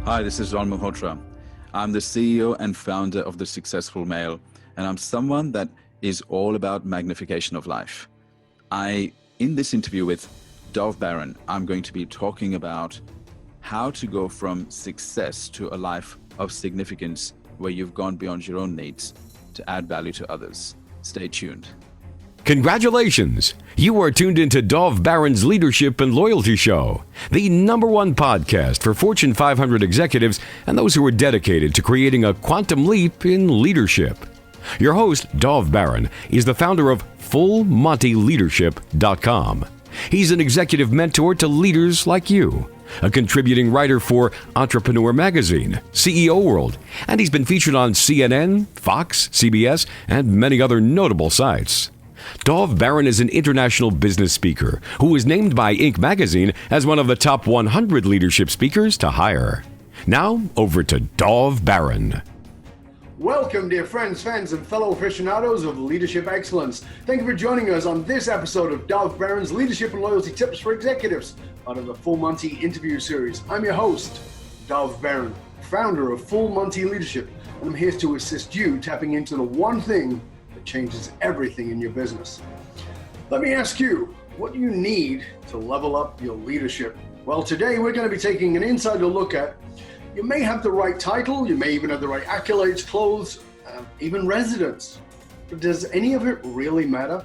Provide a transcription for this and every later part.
Hi, this is Malhotra. I'm the CEO and founder of The Successful Male, and I'm someone that is all about magnification of life. In this interview with Dov Baron, I'm going to be talking about how to go from success to a life of significance where you've gone beyond your own needs to add value to others. Stay tuned. Congratulations! You are tuned into Dov Baron's Leadership and Loyalty Show, the #1 podcast for Fortune 500 executives and those who are dedicated to creating a quantum leap in leadership. Your host, Dov Baron, is the founder of FullMontyLeadership.com. He's an executive mentor to leaders like you, a contributing writer for Entrepreneur Magazine, CEO World, and he's been featured on CNN, Fox, CBS, and many other notable sites. Dov Baron is an international business speaker who was named by Inc. magazine as one of the top 100 leadership speakers to hire. Now, over to Dov Baron. Welcome, dear friends, fans, and fellow aficionados of leadership excellence. Thank you for joining us on this episode of Dov Baron's Leadership and Loyalty Tips for Executives, part of the Full Monty interview series. I'm your host, Dov Baron, founder of Full Monty Leadership, and I'm here to assist you tapping into the one thing that changes everything in your business. Let me ask you, what do you need to level up your leadership? Well, today we're going to be taking an insider look at, you may have the right title, you may even have the right accolades, clothes, even residence, but does any of it really matter?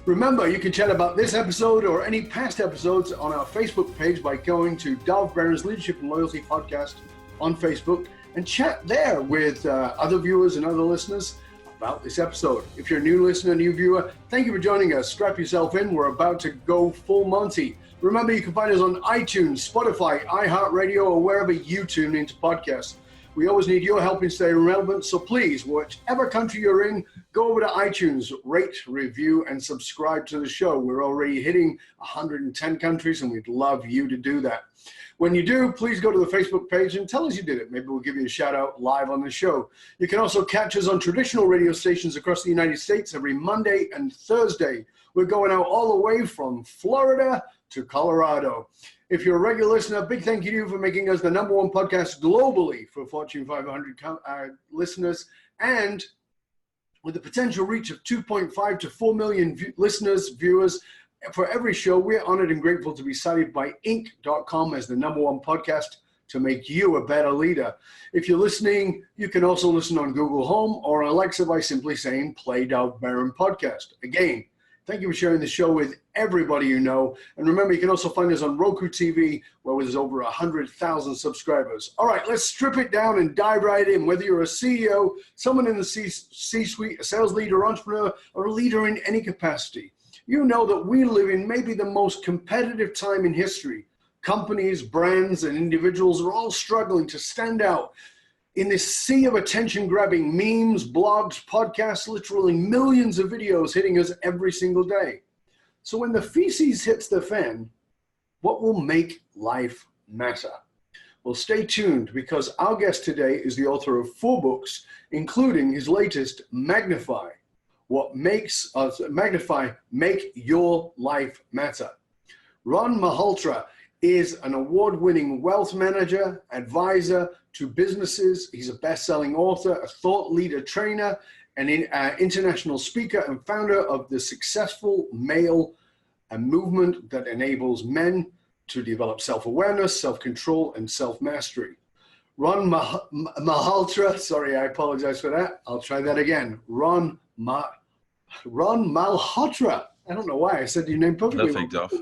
Remember, you can chat about this episode or any past episodes on our Facebook page by going to Dov Baron's Leadership and Loyalty Podcast on Facebook and chat there with other viewers and other listeners about this episode. If you're a new listener, new viewer, thank you for joining us. Strap yourself in. We're about to go full Monty. Remember, you can find us on iTunes, Spotify, iHeartRadio, or wherever you tune into podcasts. We always need your help in staying relevant, so please, whichever country you're in, go over to iTunes, rate, review, and subscribe to the show. We're already hitting 110 countries, and we'd love you to do that. When you do, please go to the Facebook page and tell us you did it. Maybe we'll give you a shout out live on the show. You can also catch us on traditional radio stations across the United States every Monday and Thursday. We're going out all the way from Florida to Colorado. If you're a regular listener, big thank you to you for making us the #1 podcast globally for Fortune 500 listeners, and with the potential reach of 2.5 to 4 million listeners, viewers, for every show, we're honored and grateful to be cited by Inc.com as the #1 podcast to make you a better leader. If you're listening, you can also listen on Google Home or Alexa by simply saying, play Dov Baron podcast. Again, thank you for sharing the show with everybody you know. And remember, you can also find us on Roku TV, where there's over 100,000 subscribers. All right, let's strip it down and dive right in. Whether you're a CEO, someone in the C-suite, a sales leader, entrepreneur, or a leader in any capacity, you know that we live in maybe the most competitive time in history. Companies, brands, and individuals are all struggling to stand out in this sea of attention-grabbing memes, blogs, podcasts, literally millions of videos hitting us every single day. So when the feces hits the fan, what will make life matter? Well, stay tuned, because our guest today is the author of 4 books, including his latest, Magnify. What makes us Magnify, make your life matter. Ron Malhotra is an award-winning wealth manager, advisor to businesses. He's a best-selling author, a thought leader trainer, an international speaker, and founder of The Successful Male, a movement that enables men to develop self-awareness, self-control, and self-mastery. Ron Malhotra, sorry, I apologize for that. I'll try that again. Ron Malhotra. I don't know why I said your name perfectly. Perfect, Dov.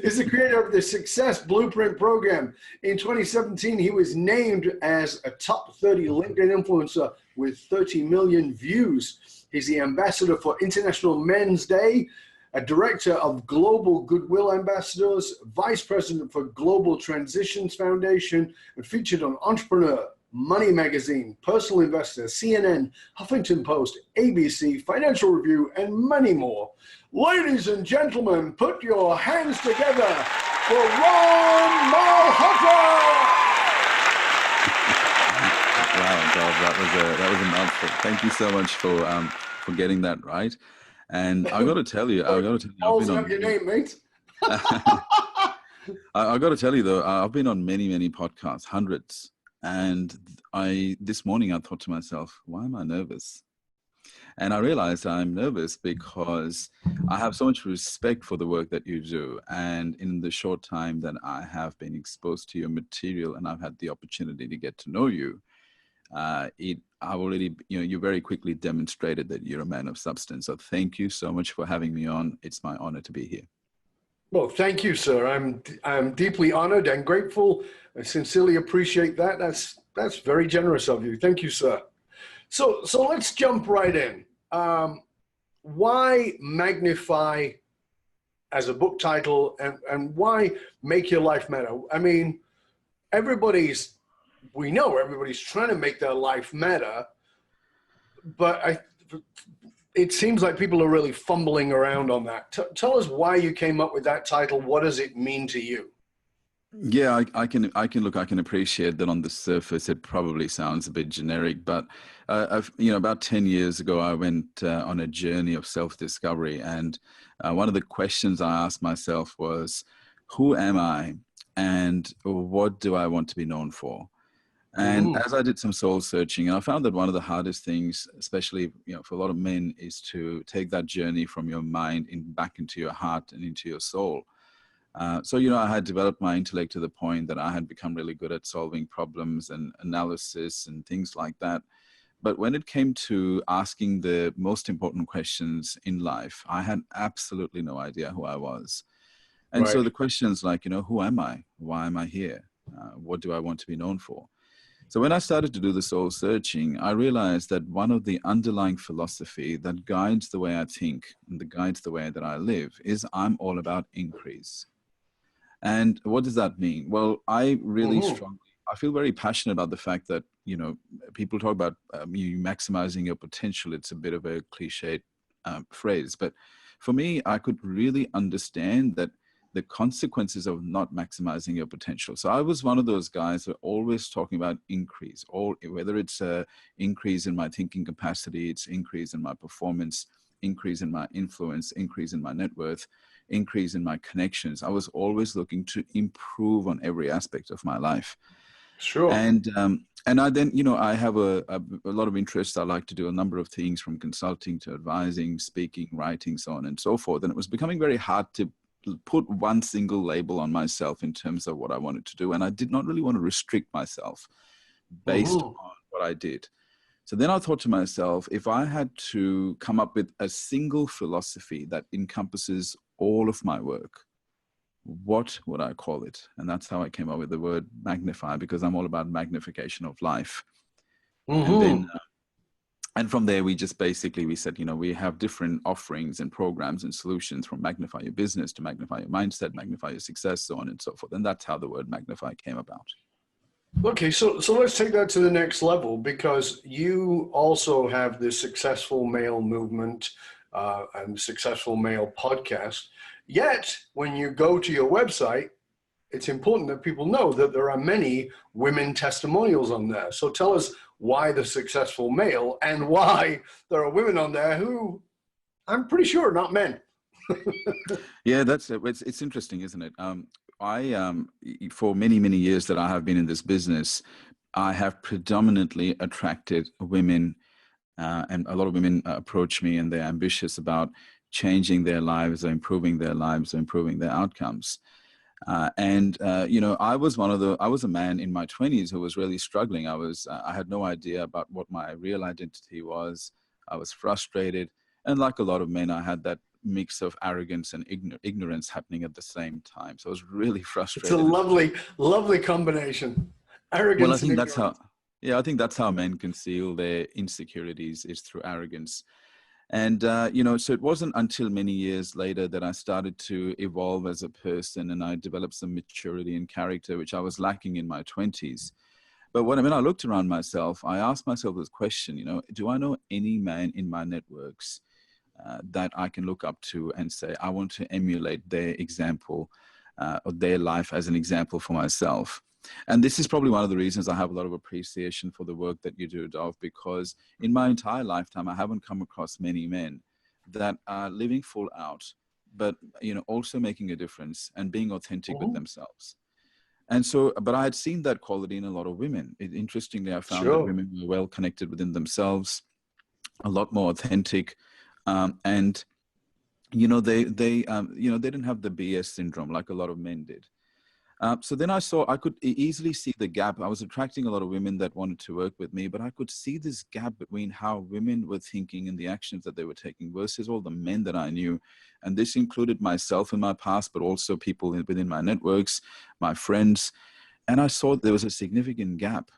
Is the creator of the Success Blueprint program. In 2017, he was named as a top 30 LinkedIn influencer with 30 million views. He's the ambassador for International Men's Day, a director of Global Goodwill Ambassadors, vice president for Global Transitions Foundation, and featured on Entrepreneur, Money Magazine, Personal Investor, CNN, Huffington Post, ABC, Financial Review, and many more. Ladies and gentlemen, put your hands together for Ron Malhotra! Wow, Dov, that was a mouthful. Thank you so much for getting that right. And I got to tell you, I've been on your name, mate. I got to tell you though, I've been on many, many podcasts, hundreds. And this morning I thought to myself, why am I nervous? And I realized I'm nervous because I have so much respect for the work that you do. And in the short time that I have been exposed to your material and I've had the opportunity to get to know you, I've already, you very quickly demonstrated that you're a man of substance. So thank you so much for having me on. It's my honor to be here. Well, thank you, sir. I'm deeply honored and grateful. I sincerely appreciate that. That's very generous of you. Thank you, sir. So let's jump right in. Why Magnify as a book title, and why Make Your Life Matter? I mean, we know everybody's trying to make their life matter, but it seems like people are really fumbling around on that. Tell us why you came up with that title. What does it mean to you? Yeah, I can appreciate that on the surface it probably sounds a bit generic, but about 10 years ago I went on a journey of self-discovery, and one of the questions I asked myself was, who am I and what do I want to be known for? And as I did some soul searching, and I found that one of the hardest things, especially for a lot of men, is to take that journey from your mind back into your heart and into your soul. So I had developed my intellect to the point that I had become really good at solving problems and analysis and things like that. But when it came to asking the most important questions in life, I had absolutely no idea who I was. And so the questions like, who am I? Why am I here? What do I want to be known for? So when I started to do the soul searching, I realized that one of the underlying philosophy that guides the way I think and that guides the way that I live is I'm all about increase. And what does that mean? Well, I really I feel very passionate about the fact that, people talk about you maximizing your potential. It's a bit of a cliched phrase, but for me, I could really understand that the consequences of not maximizing your potential. So I was one of those guys who are always talking about increase, whether it's a increase in my thinking capacity, it's increase in my performance, increase in my influence, increase in my net worth, increase in my connections. I was always looking to improve on every aspect of my life. Sure. And I then, I have a lot of interests. I like to do a number of things from consulting to advising, speaking, writing, so on and so forth. And it was becoming very hard to put one single label on myself in terms of what I wanted to do. And I did not really want to restrict myself based on what I did. So then I thought to myself, if I had to come up with a single philosophy that encompasses all of my work, what would I call it? And that's how I came up with the word magnify, because I'm all about magnification of life. And then and from there, we said, we have different offerings and programs and solutions, from magnify your business to magnify your mindset, magnify your success, so on and so forth. And that's how the word magnify came about. Okay, so let's take that to the next level, because you also have the Successful Male movement and Successful Male podcast. Yet, when you go to your website, it's important that people know that there are many women testimonials on there. So tell us why the Successful Male, and why there are women on there who, I'm pretty sure, not men. Yeah, that's it. It's interesting, isn't it? For many, many years that I have been in this business, I have predominantly attracted women, and a lot of women approach me and they're ambitious about changing their lives or improving their lives or improving their outcomes. I was a man in my 20s who was really struggling. I had no idea about what my real identity was. I was frustrated. And like a lot of men, I had that mix of arrogance and ignorance happening at the same time. So I was really frustrated. It's a lovely, lovely combination. Arrogance. Well, I think that's how men conceal their insecurities, is through arrogance. And, so it wasn't until many years later that I started to evolve as a person, and I developed some maturity and character, which I was lacking in my 20s. But when I looked around myself, I asked myself this question, do I know any man in my networks that I can look up to and say, I want to emulate their example or their life as an example for myself? And this is probably one of the reasons I have a lot of appreciation for the work that you do, Dov, because in my entire lifetime, I haven't come across many men that are living full out, but also making a difference and being authentic with themselves. And so, but I had seen that quality in a lot of women. Interestingly, I found that women were well connected within themselves, a lot more authentic, and they didn't have the BS syndrome like a lot of men did. So then I could easily see the gap. I was attracting a lot of women that wanted to work with me, but I could see this gap between how women were thinking and the actions that they were taking versus all the men that I knew. And this included myself in my past, but also people within my networks, my friends. And I saw there was a significant gap.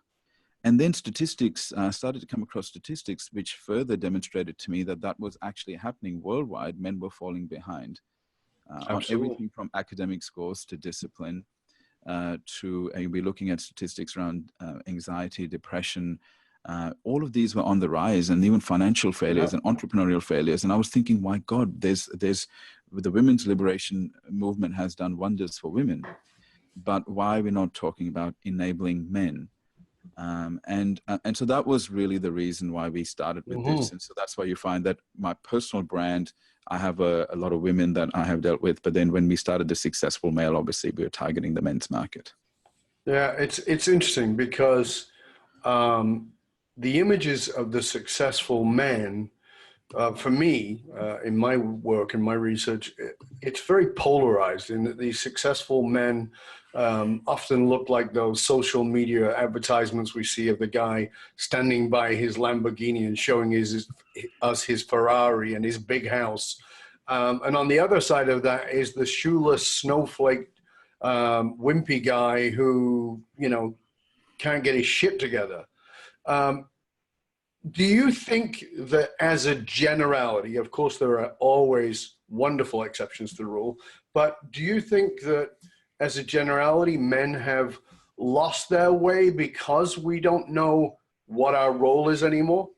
And then statistics, started to come across statistics, which further demonstrated to me that that was actually happening worldwide. Men were falling behind on everything from academic scores to discipline. We're looking at statistics around anxiety, depression. All of these were on the rise, and even financial failures and entrepreneurial failures. And I was thinking, my God, there's the women's liberation movement has done wonders for women, but why are we not talking about enabling men? And so that was really the reason why we started with this. And so that's why you find that my personal brand, I have a lot of women that I have dealt with, but then when we started the Successful Male, obviously we were targeting the men's market. Yeah, it's interesting because the images of the successful man, for me, in my work and my research, it's very polarized in that these successful men often look like those social media advertisements we see of the guy standing by his Lamborghini and showing us his Ferrari and his big house. And on the other side of that is the shoeless snowflake wimpy guy who, can't get his shit together. Do you think that as a generality, of course, there are always wonderful exceptions to the rule, but do you think that as a generality, men have lost their way because we don't know what our role is anymore?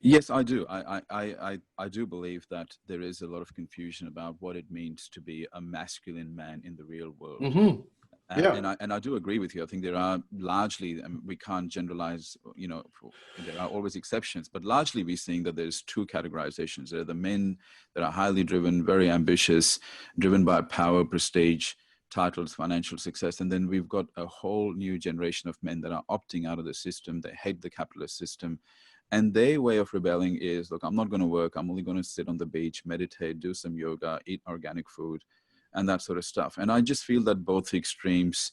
Yes, I do. I do believe that there is a lot of confusion about what it means to be a masculine man in the real world. And I do agree with you. I think there are largely, we can't generalize, there are always exceptions, but largely we're seeing that there's two categorizations. There are the men that are highly driven, very ambitious, driven by power, prestige, titles, financial success. And then we've got a whole new generation of men that are opting out of the system. They hate the capitalist system. And their way of rebelling is, look, I'm not going to work. I'm only going to sit on the beach, meditate, do some yoga, eat organic food, and that sort of stuff. And I just feel that both extremes,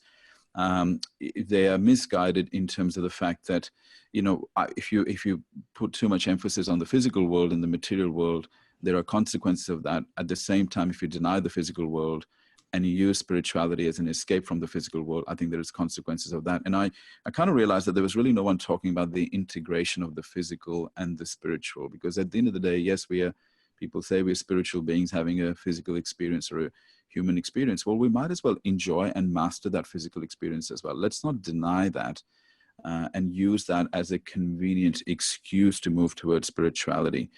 they are misguided in terms of the fact that, if you put too much emphasis on the physical world and the material world, there are consequences of that. At the same time, if you deny the physical world and you use spirituality as an escape from the physical world, I think there is consequences of that. And I kind of realized that there was really no one talking about the integration of the physical and the spiritual, because at the end of the day, yes, people say we're spiritual beings having a physical experience or a human experience. Well, we might as well enjoy and master that physical experience as well. Let's not deny that and use that as a convenient excuse to move towards spirituality.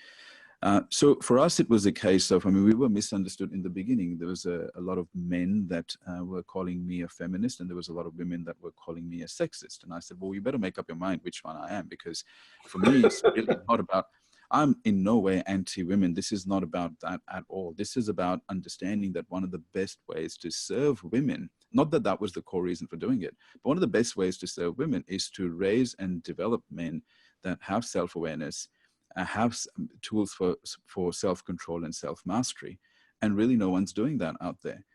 So for us, it was a case of, we were misunderstood in the beginning. There was a lot of men that were calling me a feminist, and there was a lot of women that were calling me a sexist. And I said, well, you better make up your mind which one I am, because for me, it's really not about, I'm in no way anti-women. This is not about that at all. This is about understanding that one of the best ways to serve women, not that that was the core reason for doing it, but one of the best ways to serve women is to raise and develop men that have self-awareness, have tools for self-control and self-mastery. And really no one's doing that out there.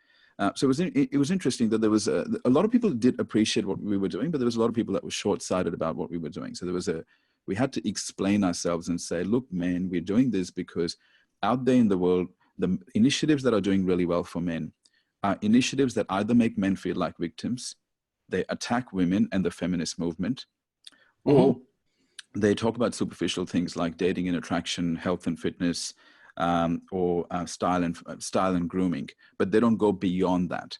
So it was interesting that there was a lot of people did appreciate what we were doing, but there was a lot of people that were short-sighted about what we were doing. So we had to explain ourselves and say, look, man, we're doing this because out there in the world, the initiatives that are doing really well for men are initiatives that either make men feel like victims, they attack women and the feminist movement, or they talk about superficial things like dating and attraction, health and fitness, or style and grooming, but they don't go beyond that.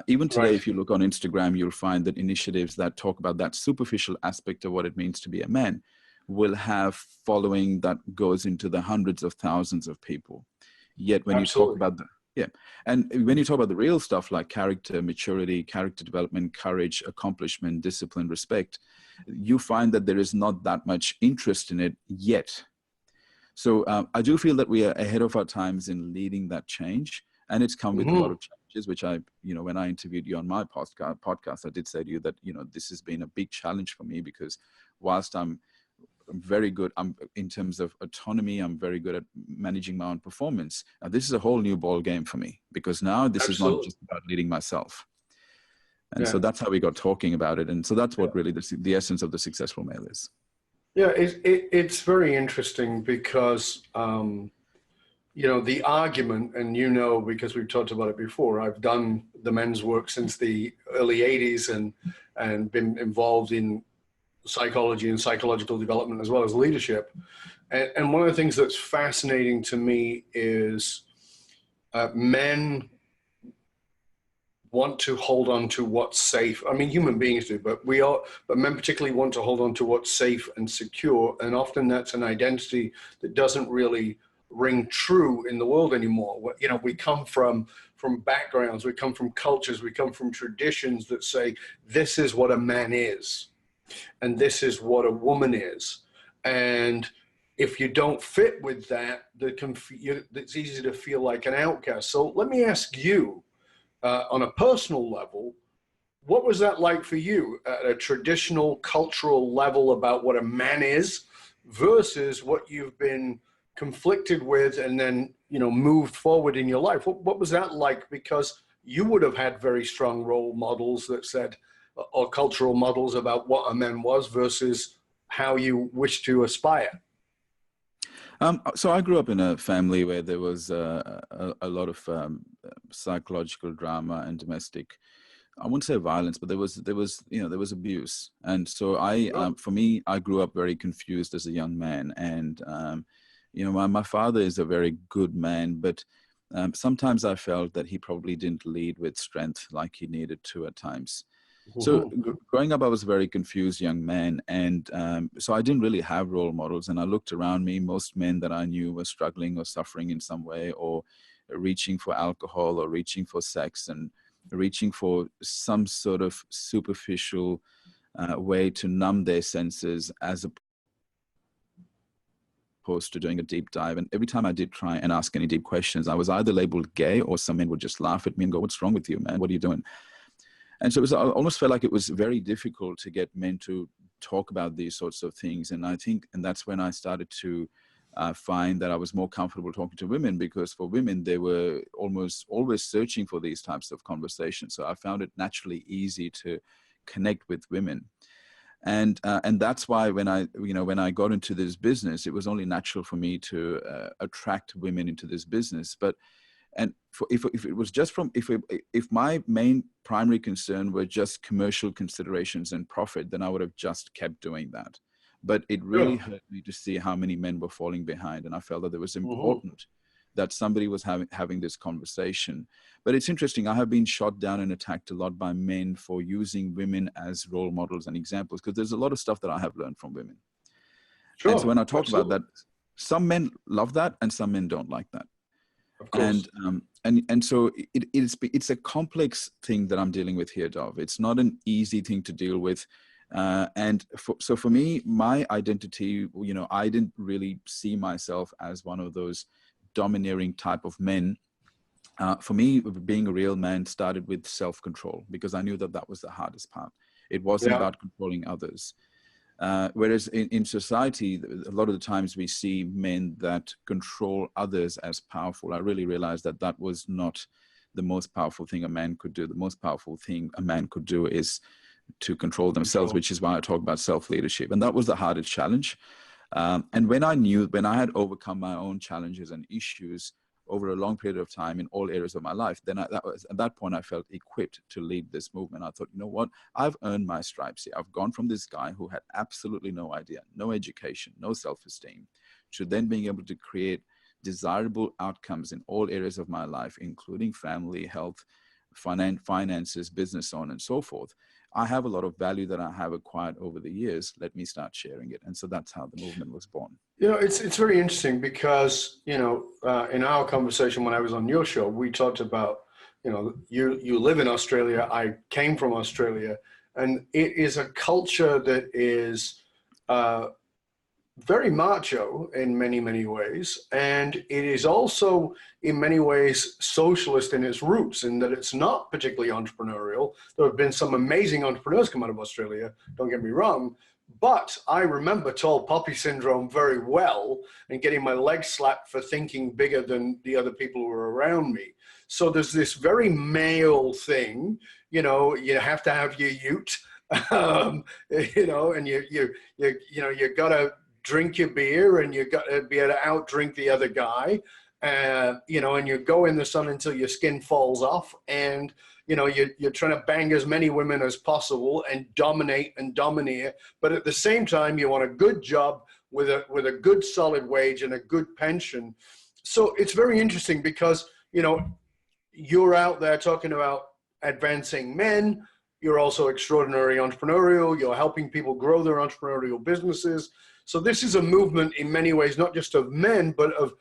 Even today, if you look on Instagram, you'll find that initiatives that talk about that superficial aspect of what it means to be a man will have following that goes into the hundreds of thousands of people. Yet when you talk about when you talk about the real stuff like character, maturity, character development, courage, accomplishment, discipline, respect, you find that there is not that much interest in it yet. So I do feel that we are ahead of our times in leading that change, and it's come with a lot of challenges, which when I interviewed you on my podcast, I did say to you that, this has been a big challenge for me, because whilst I'm very good in terms of autonomy, I'm very good at managing my own performance. Now, this is a whole new ball game for me, because now this is not just about leading myself. And so that's how we got talking about it. And so that's what really the essence of the successful male is. Yeah, it's very interesting because, the argument, and because we've talked about it before, I've done the men's work since the early 80s and been involved in psychology and psychological development as well as leadership. And one of the things that's fascinating to me is men want to hold on to what's safe. I mean, human beings do, but men particularly want to hold on to what's safe and secure. And often that's an identity that doesn't really ring true in the world anymore. We come from backgrounds, we come from cultures, we come from traditions that say, this is what a man is, and this is what a woman is. And if you don't fit with that, it's easy to feel like an outcast. So let me ask you, on a personal level, what was that like for you at a traditional cultural level about what a man is versus what you've been conflicted with and then, moved forward in your life? What was that like? Because you would have had very strong role models that said, or cultural models about what a man was versus how you wish to aspire. So I grew up in a family where there was a lot of psychological drama and domestic, I wouldn't say violence, but there was abuse. And so for me, I grew up very confused as a young man. And, my father is a very good man, but sometimes I felt that he probably didn't lead with strength like he needed to at times. So growing up, I was a very confused young man. And so I didn't really have role models. And I looked around me. Most men that I knew were struggling or suffering in some way, or reaching for alcohol, or reaching for sex, and reaching for some sort of superficial way to numb their senses, as opposed to doing a deep dive. And every time I did try and ask any deep questions, I was either labeled gay, or some men would just laugh at me and go, "What's wrong with you, man? What are you doing?" And so I almost felt like it was very difficult to get men to talk about these sorts of things. And that's when I started to find that I was more comfortable talking to women, because for women, they were almost always searching for these types of conversations. So I found it naturally easy to connect with women. And that's why when I got into this business, it was only natural for me to attract women into this business. But if it was just if my main primary concern were just commercial considerations and profit, then I would have just kept doing that. But it really hurt me to see how many men were falling behind, and I felt that it was important that somebody was having this conversation. But it's interesting, I have been shot down and attacked a lot by men for using women as role models and examples, because there's a lot of stuff that I have learned from women. Sure, and so when I talk about that, some men love that and some men don't like that. Of course. And so it's a complex thing that I'm dealing with here, Dov. It's not an easy thing to deal with. So for me, my identity, I didn't really see myself as one of those domineering type of men. For me, being a real man started with self-control, because I knew that was the hardest part. It wasn't about controlling others. Whereas in society, a lot of the times we see men that control others as powerful. I really realized that was not the most powerful thing a man could do. The most powerful thing a man could do is to control themselves, which is why I talk about self-leadership. And that was the hardest challenge. And when I had overcome my own challenges and issues over a long period of time in all areas of my life, then at that point, I felt equipped to lead this movement. I thought, you know what? I've earned my stripes here. I've gone from this guy who had absolutely no idea, no education, no self-esteem, to then being able to create desirable outcomes in all areas of my life, including family, health, finances, business, so on and so forth. I have a lot of value that I have acquired over the years. Let me start sharing it. And so that's how the movement was born. It's very interesting because, in our conversation when I was on your show, we talked about, you live in Australia. I came from Australia, and it is a culture that is very macho in many, many ways. And it is also in many ways socialist in its roots, in that it's not particularly entrepreneurial. There have been some amazing entrepreneurs come out of Australia, don't get me wrong. But I remember tall poppy syndrome very well, and getting my legs slapped for thinking bigger than the other people who were around me. So there's this very male thing, you know, you have to have your ute, you know, and you gotta drink your beer, and you got to be able to outdrink the other guy, you know, and you go in the sun until your skin falls off, and you know, you're trying to bang as many women as possible and dominate and domineer, but at the same time, you want a good job with a good solid wage and a good pension. So it's very interesting because, you know, you're out there talking about advancing men. You're also extraordinary entrepreneurial. You're helping people grow their entrepreneurial businesses. So this is a movement in many ways, not just of men, but of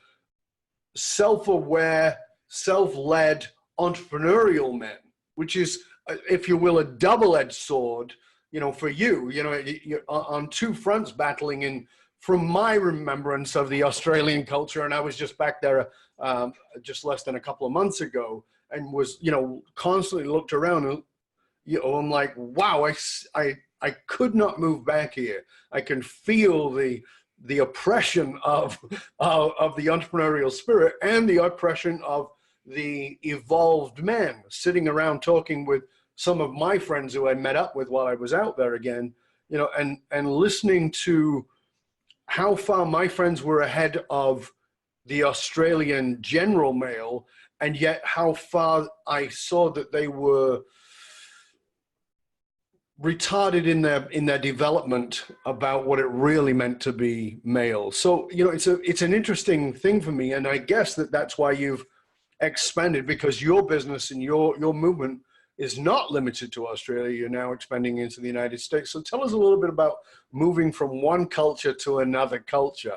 self-aware, self-led entrepreneurial men, which is, if you will, a double-edged sword, you know, for you, you know, you're on two fronts battling in, from my remembrance of the Australian culture. And I was just back there just less than a couple of months ago, and was, you know, constantly looked around, and, you know, I'm like, wow, I could not move back here. I can feel the oppression of the entrepreneurial spirit and the oppression of the evolved men sitting around talking with some of my friends who I met up with while I was out there again, you know, and listening to how far my friends were ahead of the Australian general male, and yet how far I saw that they were retarded in their development about what it really meant to be male. So, you know, it's an interesting thing for me, and I guess that's why you've expanded, because your business and your movement is not limited to Australia. You're now expanding into the United States. So tell us a little bit about moving from one culture to another culture.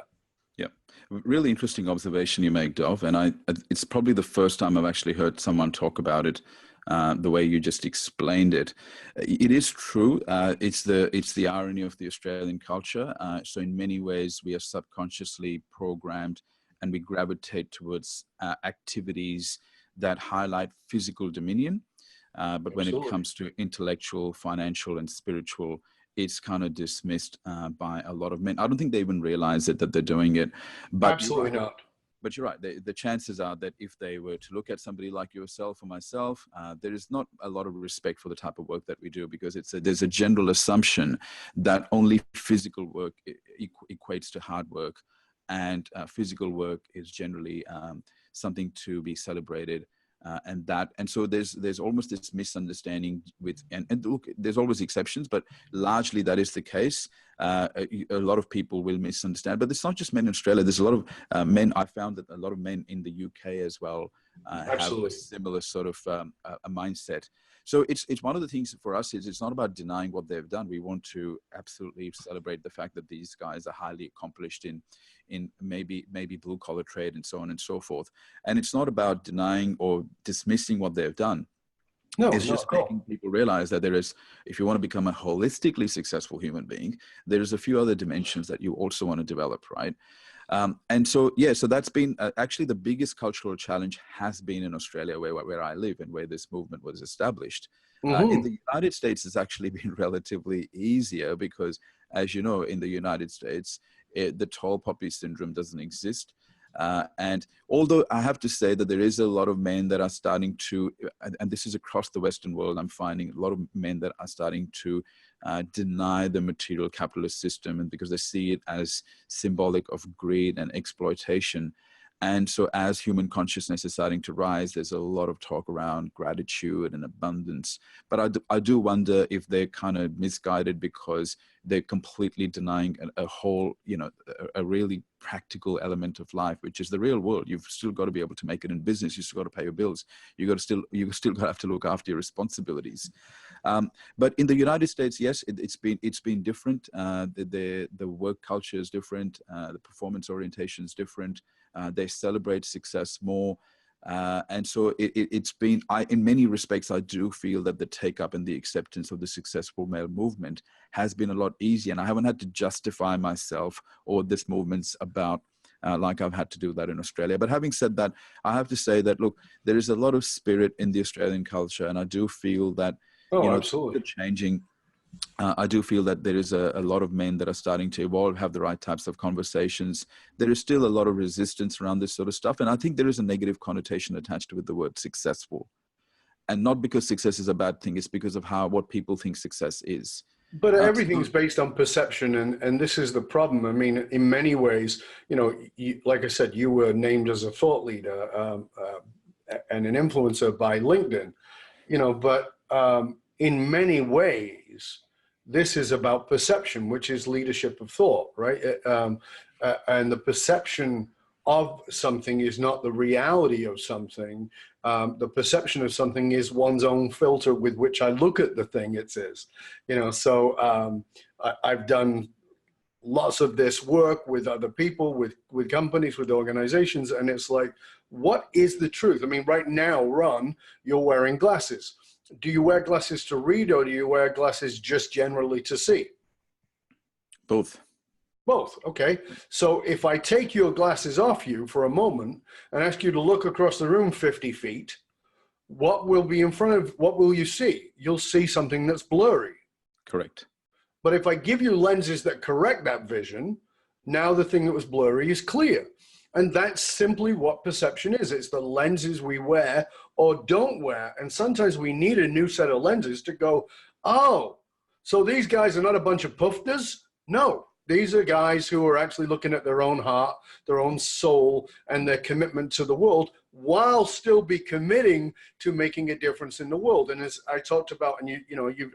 Yeah, really interesting observation you make, Dov. And it's probably the first time I've actually heard someone talk about it the way you just explained it. It is true. It's the irony of the Australian culture. So in many ways, we are subconsciously programmed, and we gravitate towards activities that highlight physical dominion. But when it comes to intellectual, financial, and spiritual, it's kind of dismissed by a lot of men. I don't think they even realize it, that they're doing it. But absolutely not. But you're right. The chances are that if they were to look at somebody like yourself or myself, there is not a lot of respect for the type of work that we do, because there's a general assumption that only physical work equates to hard work, and physical work is generally something to be celebrated. And so there's almost this misunderstanding with, and look, there's always exceptions, but largely that is the case. A lot of people will misunderstand, but it's not just men in Australia. There's a lot of men. I found that a lot of men in the UK as well have a similar sort of a mindset. So it's one of the things for us is it's not about denying what they've done. We want to absolutely celebrate the fact that these guys are highly accomplished in maybe blue collar trade and so on and so forth. And it's not about denying or dismissing what they've done. No, it's just making people realize that there is, if you want to become a holistically successful human being, there's a few other dimensions that you also want to develop, right? And so, yeah, so that's been actually the biggest cultural challenge has been in Australia, where I live and where this movement was established. In the United States, it's actually been relatively easier because, as you know, in the United States, the tall poppy syndrome doesn't exist. And although I have to say that there is a lot of men that are starting to, and this is across the Western world, I'm finding a lot of men that are starting to deny the material capitalist system, and because they see it as symbolic of greed and exploitation. And so as human consciousness is starting to rise, there's a lot of talk around gratitude and abundance. But I do wonder if they're kind of misguided because they're completely denying a whole, a really practical element of life, which is the real world. You've still got to be able to make it in business. You still got to pay your bills. You still got to have to look after your responsibilities. But in the United States, yes, it's been different. The work culture is different. The performance orientation is different. They celebrate success more. And so it's been, in many respects, I do feel that the take-up and the acceptance of the successful male movement has been a lot easier. And I haven't had to justify myself or this movement's about like I've had to do that in Australia. But having said that, I have to say that, look, there is a lot of spirit in the Australian culture. And I do feel that, absolutely, changing. I do feel that there is a lot of men that are starting to evolve, have the right types of conversations. There is still a lot of resistance around this sort of stuff. And I think there is a negative connotation attached with the word successful. And not because success is a bad thing, it's because of what people think success is. But everything's based on perception, and this is the problem. I mean, in many ways, like I said, you were named as a thought leader and an influencer by LinkedIn, but in many ways, this is about perception, which is leadership of thought, right? And the perception of something is not the reality of something. The perception of something is one's own filter with which I look at the thing it is. So I've done lots of this work with other people, with companies, with organizations, and it's like, what is the truth? I mean, right now, Ron, you're wearing glasses. Do you wear glasses to read, or do you wear glasses just generally to see? Both. Both, okay. So if I take your glasses off you for a moment and ask you to look across the room 50 feet, what will be in front of, what will you see? You'll see something that's blurry. Correct. But if I give you lenses that correct that vision, now the thing that was blurry is clear. And that's simply what perception is. It's the lenses we wear or don't wear. And sometimes we need a new set of lenses to go, oh, so these guys are not a bunch of poofters? No, these are guys who are actually looking at their own heart, their own soul, and their commitment to the world, while still be committing to making a difference in the world. And as I talked about, and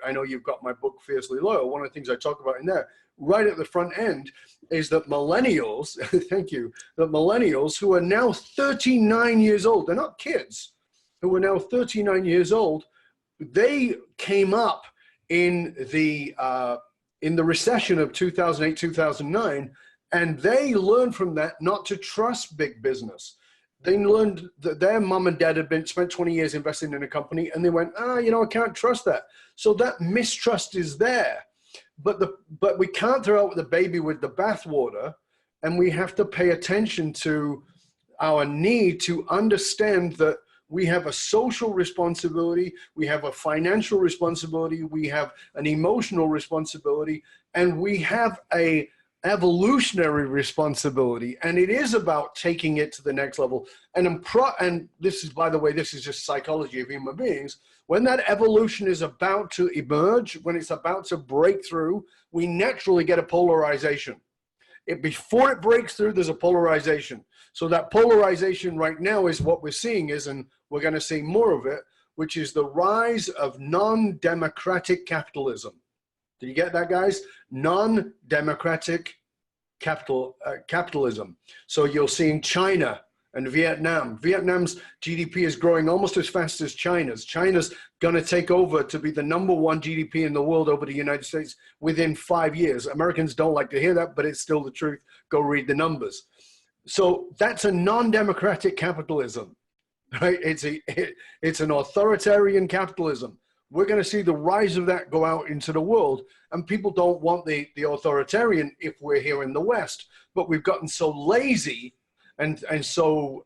I know you've got my book, Fiercely Loyal. One of the things I talk about in there, right at the front end, is that millennials, thank you, that millennials who are now 39 years old, they're not kids, who are now 39 years old, they came up in the recession of 2008, 2009, and they learned from that not to trust big business. They learned that their mom and dad had spent 20 years investing in a company, and they went, I can't trust that. So that mistrust is there. But we can't throw out the baby with the bathwater, and we have to pay attention to our need to understand that we have a social responsibility, we have a financial responsibility, we have an emotional responsibility, and we have a evolutionary responsibility. And it is about taking it to the next level. And this is, by the way, this is just psychology of human beings. When that evolution is about to emerge, when it's about to break through, we naturally get a polarization. Before it breaks through, there's a polarization. So that polarization right now is what we're seeing is, and we're going to see more of it, which is the rise of non-democratic capitalism. Did you get that, guys? Non-democratic capitalism. So you're seeing China and Vietnam. Vietnam's GDP is growing almost as fast as China's. China's going to take over to be the #1 GDP in the world over the United States within 5 years. Americans don't like to hear that, but it's still the truth. Go read the numbers. So that's a non-democratic capitalism, right? It's an authoritarian capitalism. We're going to see the rise of that go out into the world, and people don't want the authoritarian if we're here in the West, but we've gotten so lazy and so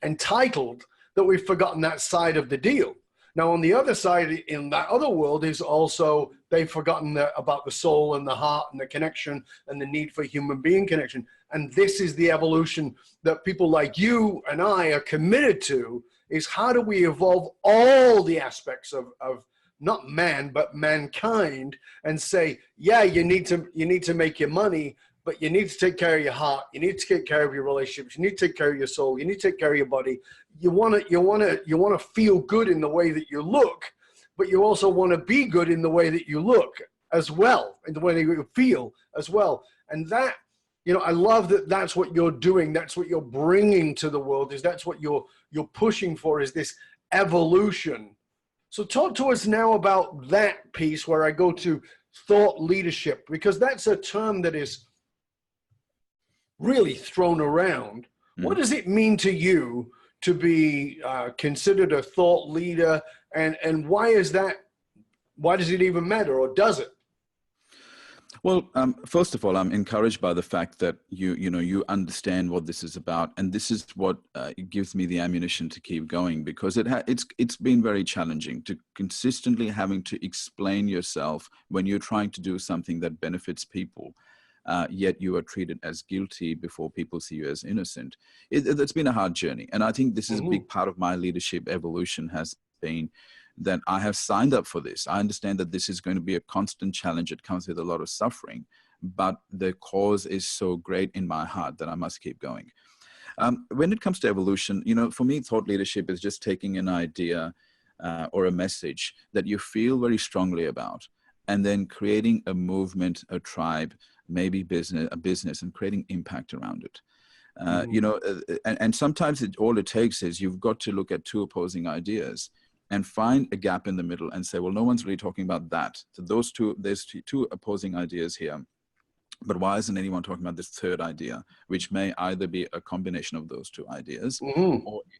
entitled that we've forgotten that side of the deal. Now, on the other side, in that other world, is also they've forgotten about the soul and the heart and the connection and the need for human being connection. And this is the evolution that people like you and I are committed to, is how do we evolve all the aspects of not man, but mankind, and say, yeah, you need to make your money, but you need to take care of your heart. You need to take care of your relationships. You need to take care of your soul. You need to take care of your body. You want to feel good in the way that you look, but you also want to be good in the way that you look as well, in the way that you feel as well. And that, I love that that's what you're doing. That's what you're bringing to the world, is that's what you're pushing for, is this evolution. So talk to us now about that piece where I go to thought leadership, because that's a term that is really thrown around. What does it mean to you to be considered a thought leader? And why is that? Why does it even matter, or does it? Well, first of all, I'm encouraged by the fact that you understand what this is about, and this is what it gives me the ammunition to keep going, because it's been very challenging to consistently having to explain yourself when you're trying to do something that benefits people, yet you are treated as guilty before people see you as innocent. It's been a hard journey, and I think this is a big part of my leadership evolution has been that I have signed up for this. I understand that this is going to be a constant challenge. It comes with a lot of suffering, but the cause is so great in my heart that I must keep going. When it comes to evolution, for me, thought leadership is just taking an idea or a message that you feel very strongly about, and then creating a movement, a tribe, maybe a business, and creating impact around it. And sometimes all it takes is you've got to look at two opposing ideas and find a gap in the middle and say, well, no one's really talking about that. So there's two opposing ideas here. But why isn't anyone talking about this third idea, which may either be a combination of those two ideas,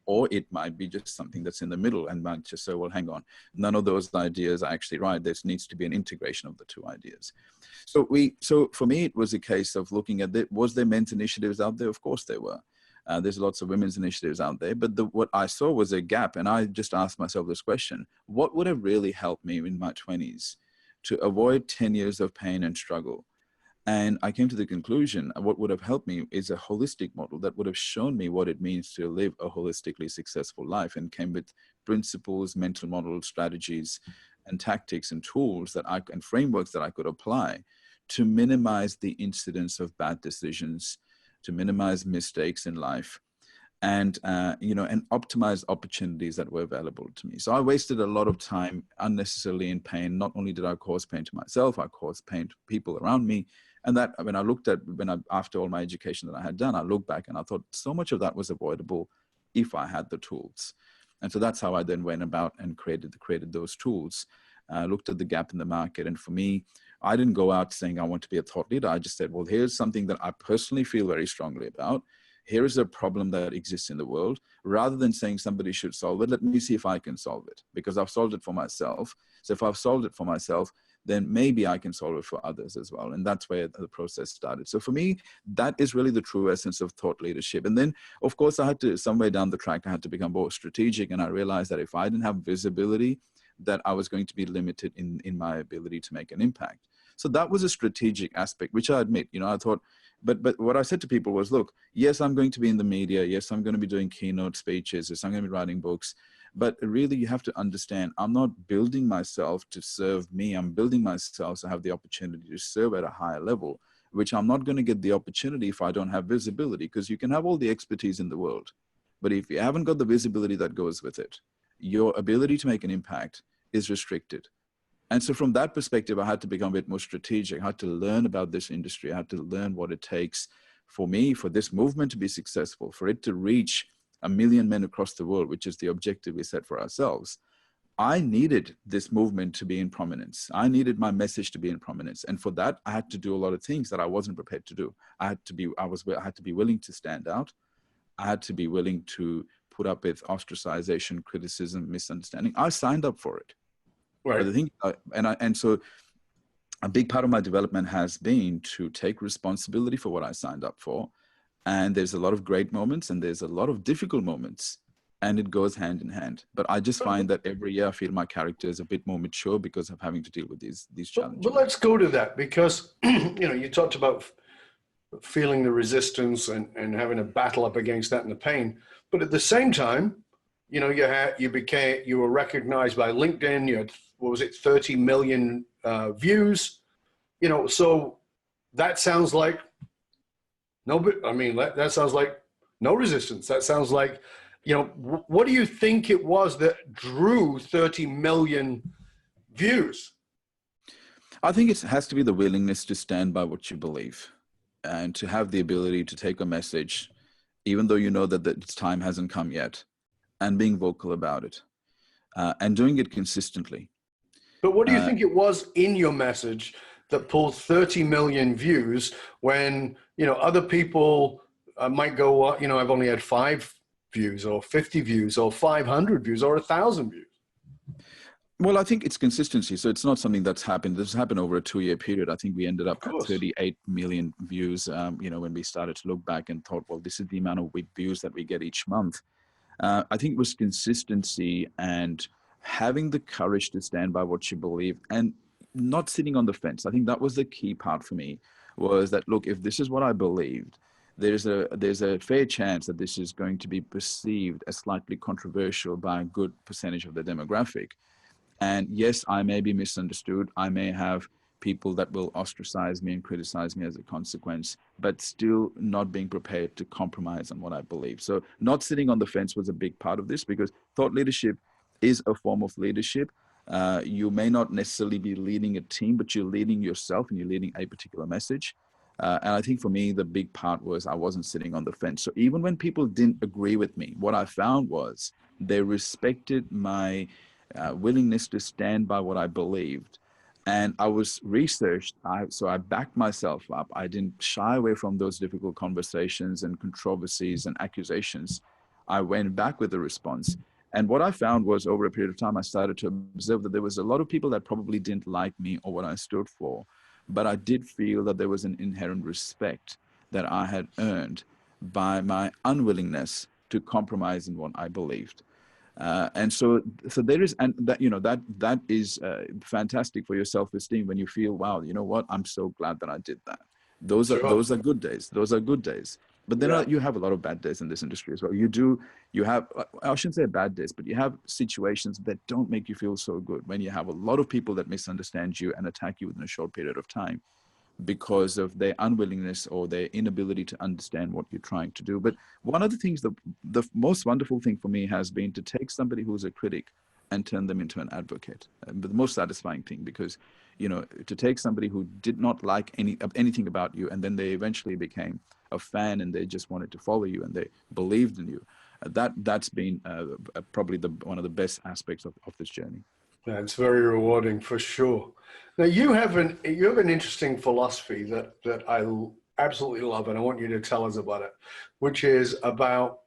or it might be just something that's in the middle and might just say, well, hang on, none of those ideas are actually right. There needs to be an integration of the two ideas. So for me, it was a case of looking at was there men's initiatives out there? Of course there were. There's lots of women's initiatives out there, but what I saw was a gap, and I just asked myself this question: what would have really helped me in my 20s to avoid 10 years of pain and struggle? And I came to the conclusion, what would have helped me is a holistic model that would have shown me what it means to live a holistically successful life, and came with principles, mental models, strategies, and tactics and tools and frameworks that I could apply to minimize the incidence of bad decisions, to minimize mistakes in life, and optimize opportunities that were available to me. So I wasted a lot of time unnecessarily in pain. Not only did I cause pain to myself, I caused pain to people around me. And that, after all my education that I had done, I looked back and I thought so much of that was avoidable if I had the tools. And so that's how I then went about and created those tools. Looked at the gap in the market. And for me, I didn't go out saying I want to be a thought leader. I just said, well, here's something that I personally feel very strongly about. Here is a problem that exists in the world. Rather than saying somebody should solve it, let me see if I can solve it, because I've solved it for myself. So if I've solved it for myself, then maybe I can solve it for others as well. And that's where the process started. So for me, that is really the true essence of thought leadership. And then, of course, somewhere down the track, I had to become more strategic. And I realized that if I didn't have visibility, that I was going to be limited in my ability to make an impact. So that was a strategic aspect, which I admit, I thought, but what I said to people was, look, yes, I'm going to be in the media. Yes, I'm going to be doing keynote speeches. Yes, I'm going to be writing books. But really, you have to understand, I'm not building myself to serve me. I'm building myself to have the opportunity to serve at a higher level, which I'm not going to get the opportunity if I don't have visibility, because you can have all the expertise in the world. But if you haven't got the visibility that goes with it, your ability to make an impact is restricted. And so from that perspective, I had to become a bit more strategic. I had to learn about this industry. I had to learn what it takes for me, for this movement to be successful, for it to reach 1 million men across the world, which is the objective we set for ourselves. I needed this movement to be in prominence. I needed my message to be in prominence. And for that, I had to do a lot of things that I wasn't prepared to do. I had to be willing to stand out. I had to be willing to put up with ostracization, criticism, misunderstanding. I signed up for it. Right. But the thing, and so a big part of my development has been to take responsibility for what I signed up for. And there's a lot of great moments and there's a lot of difficult moments, and it goes hand in hand. But I just find that every year I feel my character is a bit more mature because of having to deal with these challenges. But let's go to that, because you talked about feeling the resistance and having a battle up against that and the pain. But at the same time, you were recognized by LinkedIn. You had, 30 million views. So that sounds like that sounds like no resistance. That sounds like, what do you think it was that drew 30 million views? I think it has to be the willingness to stand by what you believe, and to have the ability to take a message, even though you know that its time hasn't come yet, and being vocal about it, and doing it consistently. But what do you think it was in your message that pulled 30 million views when, other people might go, I've only had 5 views or 50 views or 500 views or 1,000 views? Well, I think it's consistency. So it's not something that's happened. This happened over a 2-year period. I think we ended up Of at course. 38 million views, when we started to look back and thought, well, this is the amount of views that we get each month. I think it was consistency and having the courage to stand by what you believe and not sitting on the fence. I think that was the key part for me, was that, look, if this is what I believed, there's a fair chance that this is going to be perceived as slightly controversial by a good percentage of the demographic. And yes, I may be misunderstood. I may have people that will ostracize me and criticize me as a consequence, but still not being prepared to compromise on what I believe. So not sitting on the fence was a big part of this, because thought leadership is a form of leadership. You may not necessarily be leading a team, but you're leading yourself and you're leading a particular message. And I think for me, the big part was I wasn't sitting on the fence. So even when people didn't agree with me, what I found was they respected my willingness to stand by what I believed. And I was researched, so I backed myself up. I didn't shy away from those difficult conversations and controversies and accusations. I went back with a response. And what I found was, over a period of time, I started to observe that there was a lot of people that probably didn't like me or what I stood for. But I did feel that there was an inherent respect that I had earned by my unwillingness to compromise in what I believed. And so there is, and that is fantastic for your self-esteem when you feel, wow, you know what, I'm so glad that I did that. Those are good days. Those are good days. But then you have a lot of bad days in this industry as well. You have, I shouldn't say bad days, but you have situations that don't make you feel so good, when you have a lot of people that misunderstand you and attack you within a short period of time because of their unwillingness or their inability to understand what you're trying to do. But one of the things, the most wonderful thing for me has been to take somebody who's a critic and turn them into an advocate. But the most satisfying thing, because, to take somebody who did not like anything about you, and then they eventually became a fan and they just wanted to follow you and they believed in you. That's been probably one of the best aspects of this journey. Yeah, it's very rewarding for sure. Now you have an interesting philosophy that I absolutely love, and I want you to tell us about it, which is about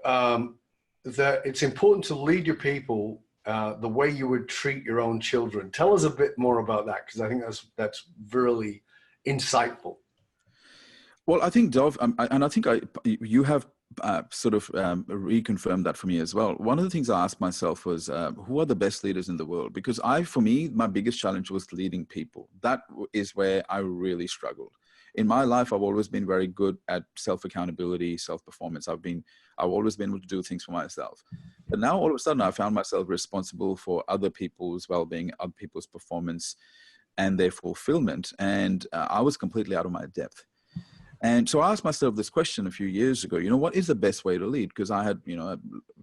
that it's important to lead your people the way you would treat your own children. Tell us a bit more about that, because I think that's really insightful. Well, I think, Dov, and I think you have sort of reconfirmed that for me as well. One of the things I asked myself was, who are the best leaders in the world? Because for me, my biggest challenge was leading people. That is where I really struggled. In my life, I've always been very good at self-accountability, self-performance. I've always been able to do things for myself. But now all of a sudden, I found myself responsible for other people's well-being, other people's performance, and their fulfillment. And I was completely out of my depth. And so I asked myself this question a few years ago, what is the best way to lead? Because I had,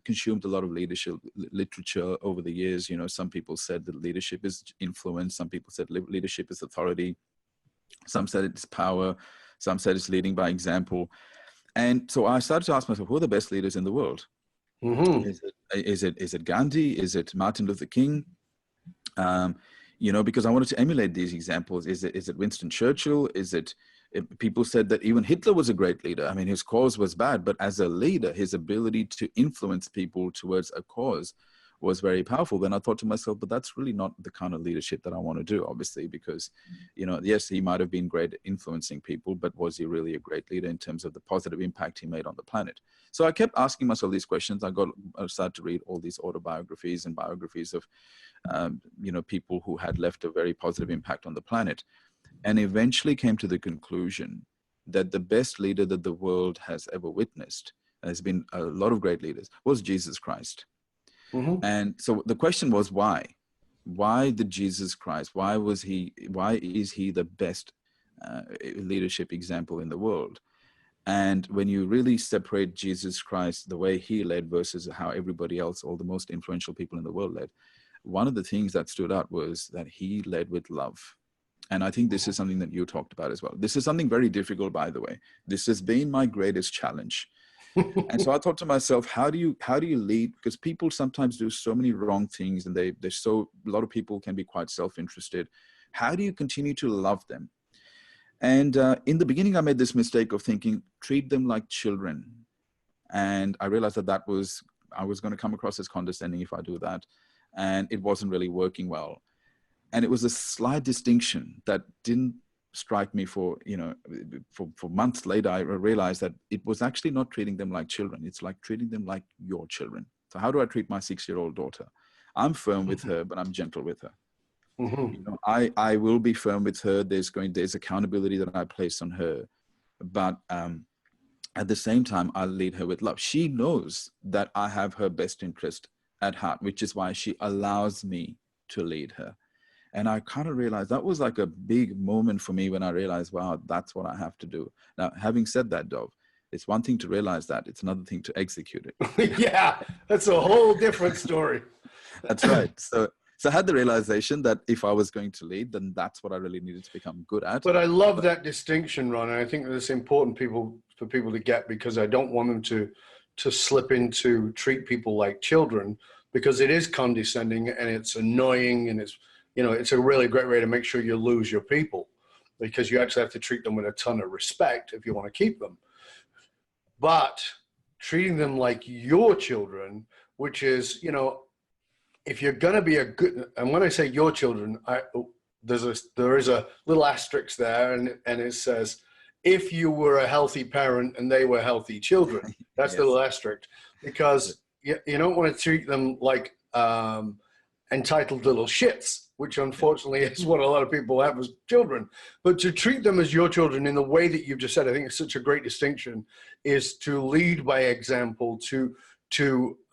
consumed a lot of leadership literature over the years. Some people said that leadership is influence. Some people said leadership is authority. Some said it's power. Some said it's leading by example. And so I started to ask myself, who are the best leaders in the world? Mm-hmm. Is it Gandhi? Is it Martin Luther King? Because I wanted to emulate these examples. Is it Winston Churchill? People said that even Hitler was a great leader. I mean, his cause was bad, but as a leader, his ability to influence people towards a cause was very powerful. Then I thought to myself, but that's really not the kind of leadership that I want to do, obviously, because, yes, he might have been great at influencing people, but was he really a great leader in terms of the positive impact he made on the planet? So I kept asking myself these questions. I started to read all these autobiographies and biographies of, people who had left a very positive impact on the planet. And eventually came to the conclusion that the best leader that the world has ever witnessed, and there's been a lot of great leaders, was Jesus Christ. Mm-hmm. And so the question was, why? Why did Jesus Christ? Why is he the best leadership example in the world? And when you really separate Jesus Christ, the way he led versus how everybody else, all the most influential people in the world led, one of the things that stood out was that he led with love. And I think this is something that you talked about as well. This is something very difficult, by the way. This has been my greatest challenge. And so I thought to myself, how do you lead? Because people sometimes do so many wrong things, and a lot of people can be quite self-interested. How do you continue to love them? And in the beginning, I made this mistake of thinking, treat them like children. And I realized that I was going to come across as condescending if I do that. And it wasn't really working well. And it was a slight distinction that didn't strike me for months later. I realized that it was actually not treating them like children. It's like treating them like your children. So how do I treat my 6-year-old daughter? I'm firm with her, but I'm gentle with her. I will be firm with her. There's accountability that I place on her, but at the same time, I'll lead her with love. She knows that I have her best interest at heart, which is why she allows me to lead her. And I kind of realized that was like a big moment for me when I realized, wow, that's what I have to do. Now, having said that, Dov, it's one thing to realize that, it's another thing to execute it. Yeah, that's a whole different story. That's right. So I had the realization that if I was going to lead, then that's what I really needed to become good at. But I love that distinction, Ron. And I think that it's important for people to get, because I don't want them to slip into treat people like children, because it is condescending and it's annoying, and it's a really great way to make sure you lose your people, because you actually have to treat them with a ton of respect if you want to keep them. But treating them like your children, which is, if you're going to be a good, and when I say your children, there is a little asterisk there, and it says, if you were a healthy parent and they were healthy children. That's yes. The little asterisk, because you don't want to treat them like entitled little shits, which unfortunately is what a lot of people have as children. But to treat them as your children in the way that you've just said, I think it's such a great distinction, is to lead by example, to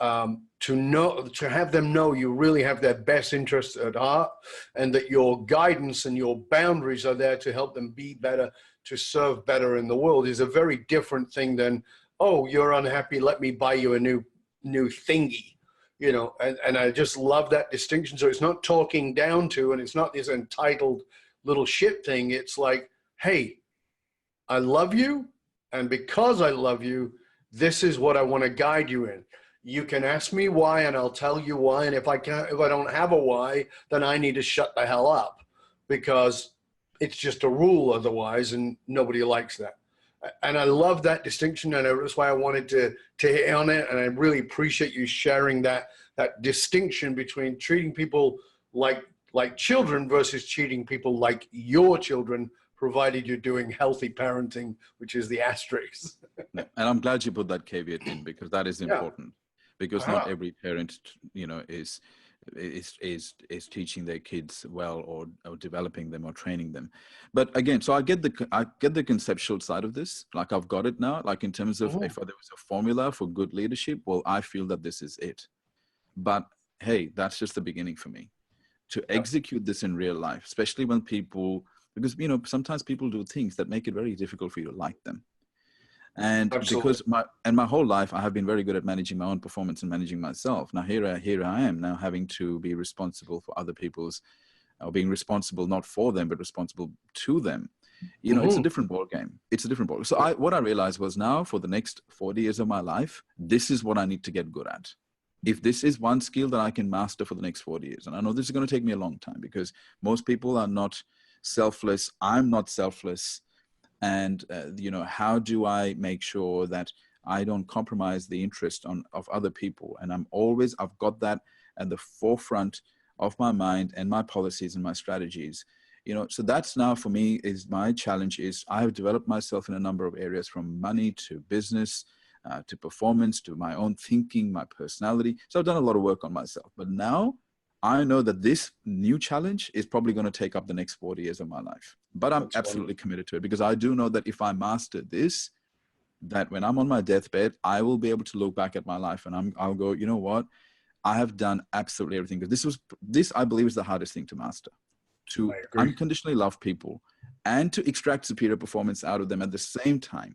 have them know you really have their best interests at heart, and that your guidance and your boundaries are there to help them be better, to serve better in the world, is a very different thing than, oh, you're unhappy, let me buy you a new thingy. And I just love that distinction. So it's not talking down to, and it's not this entitled little shit thing. It's like, hey, I love you, and because I love you, this is what I want to guide you in. You can ask me why, and I'll tell you why. And if I don't have a why, then I need to shut the hell up, because it's just a rule otherwise, and nobody likes that. And I love that distinction, and that's why I wanted to hit on it. And I really appreciate you sharing that distinction between treating people like children versus treating people like your children, provided you're doing healthy parenting, which is the asterisk. And I'm glad you put that caveat in, because that is important. Because not every parent, is teaching their kids well, or developing them or training them. But again, so I get the conceptual side of this. Like, I've got it now. Like, in terms of if there was a formula for good leadership, well, I feel that this is it. But hey, that's just the beginning for me to execute this in real life, especially when people, because sometimes people do things that make it very difficult for you to like them. And Absolutely. because my whole life, I have been very good at managing my own performance and managing myself. Now here I am now having to be responsible for other people's, or being responsible not for them, but responsible to them. It's a different ball game. It's a different ball. So what I realized was, now for the next 40 years of my life, this is what I need to get good at. If this is one skill that I can master for the next 40 years, and I know this is going to take me a long time, because most people are not selfless. I'm not selfless. And, how do I make sure that I don't compromise the interest of other people? And I've got that at the forefront of my mind and my policies and my strategies. So that's now for me is my challenge. Is I have developed myself in a number of areas, from money to business, to performance, to my own thinking, my personality. So I've done a lot of work on myself. But now I know that this new challenge is probably going to take up the next 40 years of my life. But I'm absolutely committed to it, because I do know that if I master this, that when I'm on my deathbed, I will be able to look back at my life and I'll go, you know what? I have done absolutely everything. Because this I believe is the hardest thing to master. To unconditionally love people and to extract superior performance out of them at the same time.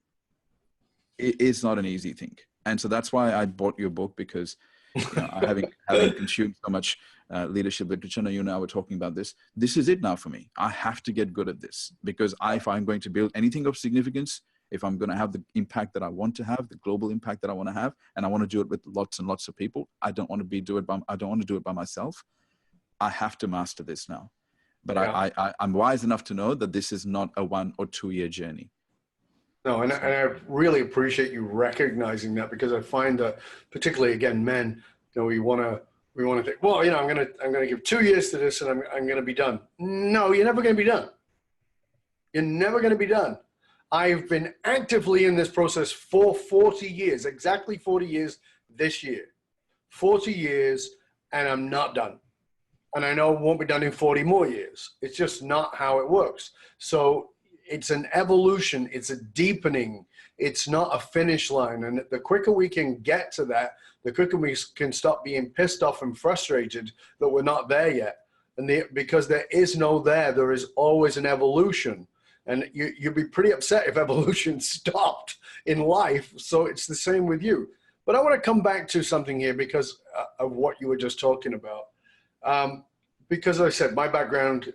It is not an easy thing. And so that's why I bought your book, because having consumed so much leadership literature, and you and I were talking about this. This is it now for me. I have to get good at this, because if I'm going to build anything of significance, if I'm going to have the impact that I want to have, the global impact that I want to have, and I want to do it with lots and lots of people, I don't want to do it by myself. I have to master this now. But I'm wise enough to know that this is not a 1 or 2 year journey. No, and So, I really appreciate you recognizing that, because I find that particularly again, men, we want to think, well, I'm gonna give 2 years to this and I'm gonna be done. No, you're never gonna be done. You're never gonna be done. I've been actively in this process for 40 years, exactly 40 years this year. 40 years, and I'm not done. And I know it won't be done in 40 more years. It's just not how it works. So it's an evolution, it's a deepening, it's not a finish line. And the quicker we can get to that, the quicker we can stop being pissed off and frustrated that we're not there yet. And because there is no there is always an evolution. And you'd be pretty upset if evolution stopped in life. So it's the same with you. But I want to come back to something here because of what you were just talking about. Because I said, my background,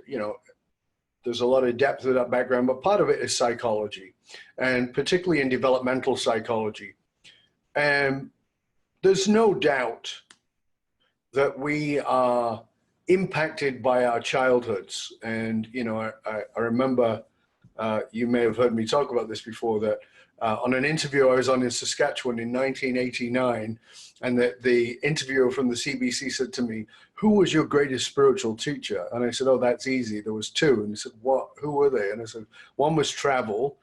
there's a lot of depth to that background, but part of it is psychology, and particularly in developmental psychology. And there's no doubt that we are impacted by our childhoods. And, I remember, you may have heard me talk about this before, that on an interview I was on in Saskatchewan in 1989, and the interviewer from the CBC said to me, "Who was your greatest spiritual teacher?" And I said, "Oh, that's easy. There was two." And he said, "What? Who were they?" And I said, "One was travel,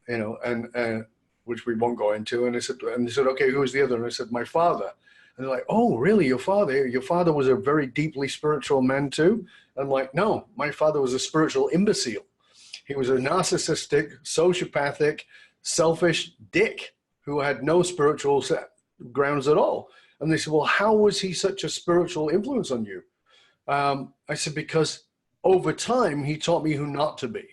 and which we won't go into." And they said, "Okay, who was the other?" And I said, "My father." And they're like, "Oh, really? Your father? Your father was a very deeply spiritual man too?" And I'm like, "No, my father was a spiritual imbecile. He was a narcissistic, sociopathic, selfish dick who had no spiritual grounds at all." And they said, "Well, how was he such a spiritual influence on you?" I said, "Because over time, he taught me who not to be."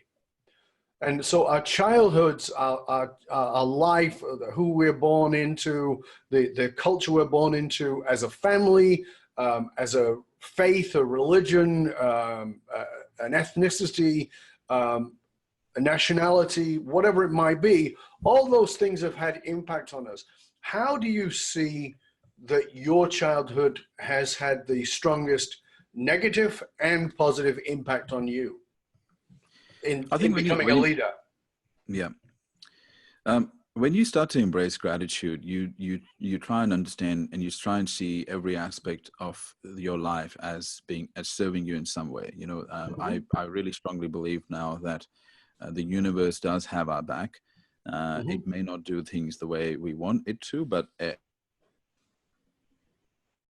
And so our childhoods, our life, who we're born into, the culture we're born into as a family, as a faith, a religion, an ethnicity, a nationality, whatever it might be, all those things have had impact on us. How do you see that your childhood has had the strongest negative and positive impact on you in I think becoming a leader? yeah, when you start to embrace gratitude, you try and understand, and you try and see every aspect of your life as serving you in some way. I really strongly believe now that the universe does have our back. It may not do things the way we want it to, but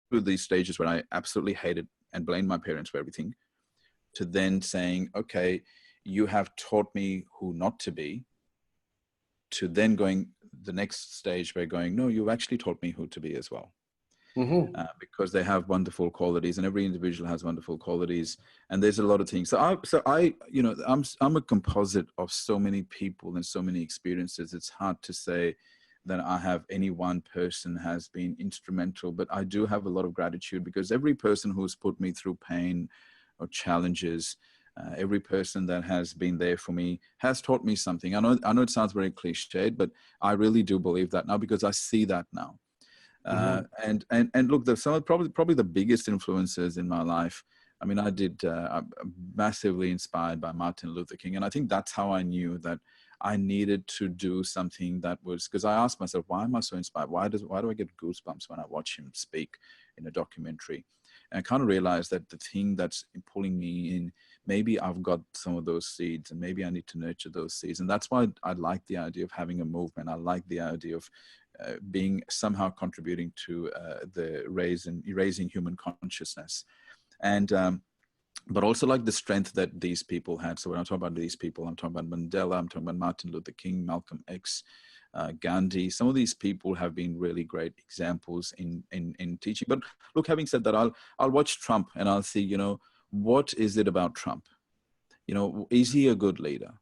through these stages where I absolutely hated and blamed my parents for everything, to then saying, "Okay, you have taught me who not to be," to then going the next stage where going, "No, you've actually taught me who to be as well." Because they have wonderful qualities, and every individual has wonderful qualities, and there's a lot of things. I'm a composite of so many people and so many experiences. It's hard to say that I have any one person has been instrumental, but I do have a lot of gratitude, because every person who's put me through pain or challenges, every person that has been there for me has taught me something. I know it sounds very cliched, but I really do believe that now, because I see that now. And look, there's probably the biggest influences in my life. I mean, I'm massively inspired by Martin Luther King, and I think that's how I knew that I needed to do something that was, because I asked myself, why am I so inspired? Why do I get goosebumps when I watch him speak in a documentary? And I kind of realized that the thing that's pulling me in, maybe I've got some of those seeds, and maybe I need to nurture those seeds. And that's why I like the idea of having a movement. I like the idea of being somehow contributing to the raising human consciousness, and but also like the strength that these people had. So when I talk about these people, I'm talking about Mandela, I'm talking about Martin Luther King, Malcolm X, Gandhi. Some of these people have been really great examples in teaching. But look, having said that, I'll watch Trump and I'll see, what is it about Trump? Is he a good leader?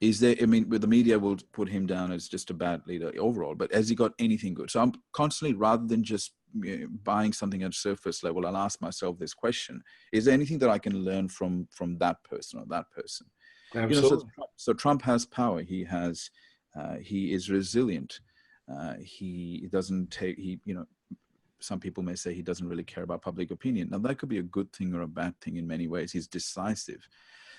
Is there, I mean, the media will put him down as just a bad leader overall, but has he got anything good? So I'm constantly, rather than just buying something at surface level, I'll ask myself this question: is there anything that I can learn from that person or that person? Absolutely. So Trump has power. He is resilient. He doesn't take, some people may say he doesn't really care about public opinion. Now that could be a good thing or a bad thing in many ways. He's decisive.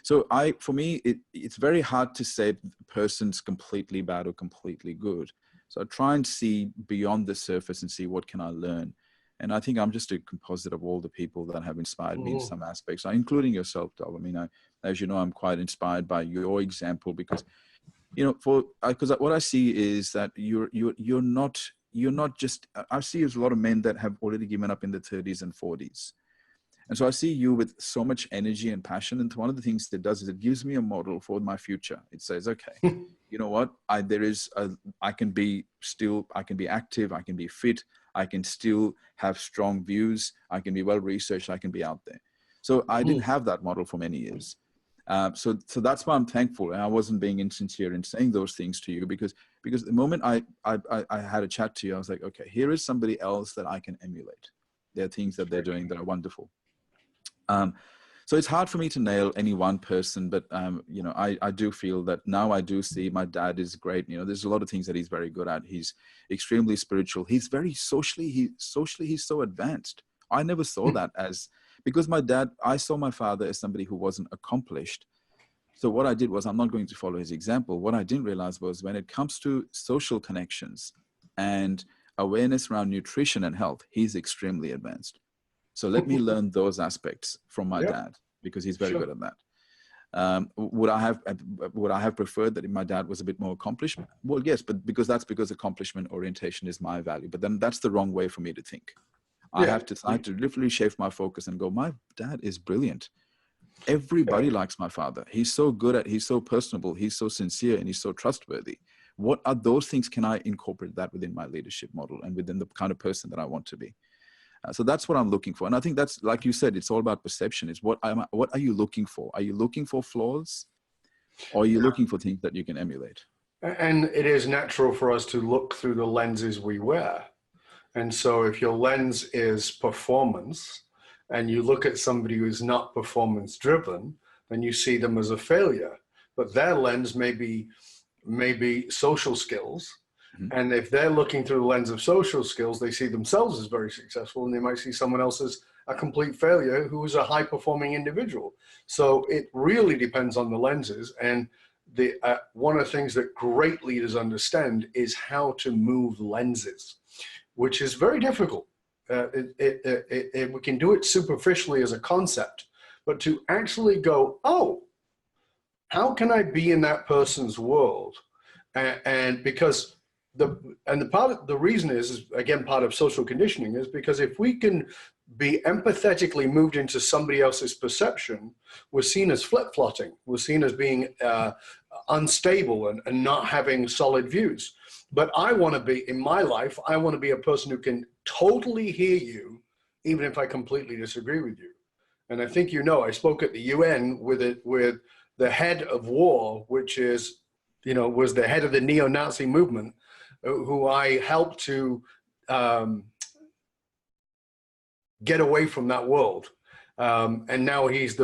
So for me, it's very hard to say the person's completely bad or completely good. So I try and see beyond the surface and see what can I learn. And I think I'm just a composite of all the people that have inspired me in some aspects, including yourself, Dov. I mean, as you know, I'm quite inspired by your example because, you know, because what I see is that you're not just, I see a lot of men that have already given up in the 30s and 40s. And so I see you with so much energy and passion. And one of the things it does is it gives me a model for my future. It says, okay, you know what? I can be active. I can be fit. I can still have strong views. I can be well-researched. I can be out there. So I didn't have that model for many years. So that's why I'm thankful. And I wasn't being insincere in saying those things to you because the moment I had a chat to you, I was like, okay, here is somebody else that I can emulate. There are things that they're doing that are wonderful. So it's hard for me to nail any one person, but you know, I do feel that now I do see my dad is great. You know, there's a lot of things that he's very good at. He's extremely spiritual. He's very socially he's so advanced. I never saw that because I saw my father as somebody who wasn't accomplished. So what I did was, I'm not going to follow his example. What I didn't realize was when it comes to social connections and awareness around nutrition and health, he's extremely advanced. So let me learn those aspects from my dad because he's very good at that. Would I have preferred that if my dad was a bit more accomplished? Well, yes, but because accomplishment orientation is my value. But then that's the wrong way for me to think. I have to literally shift my focus and go, my dad is brilliant. Everybody likes my father. He's so he's so personable, he's so sincere, and he's so trustworthy. What are those things? Can I incorporate that within my leadership model and within the kind of person that I want to be? So that's what I'm looking for. And I think that's, like you said, it's all about perception. It's what are you looking for? Are you looking for flaws or are you looking for things that you can emulate? And it is natural for us to look through the lenses we wear. And so if your lens is performance and you look at somebody who's not performance driven, then you see them as a failure. But their lens may be social skills. And if they're looking through the lens of social skills, they see themselves as very successful, and they might see someone else as a complete failure who is a high-performing individual. So it really depends on the lenses. And one of the things that great leaders understand is how to move lenses, which is very difficult. We can do it superficially as a concept, but to actually go, oh, how can I be in that person's world? And because the reason is again, part of social conditioning is because if we can be empathetically moved into somebody else's perception, we're seen as flip-flopping. We're seen as being unstable and not having solid views. But I want to be, in my life, I want to be a person who can totally hear you, even if I completely disagree with you. And I think, you know, I spoke at the UN with the head of war, which is, you know, was the head of the neo-Nazi movement, who I helped to get away from that world. And now he's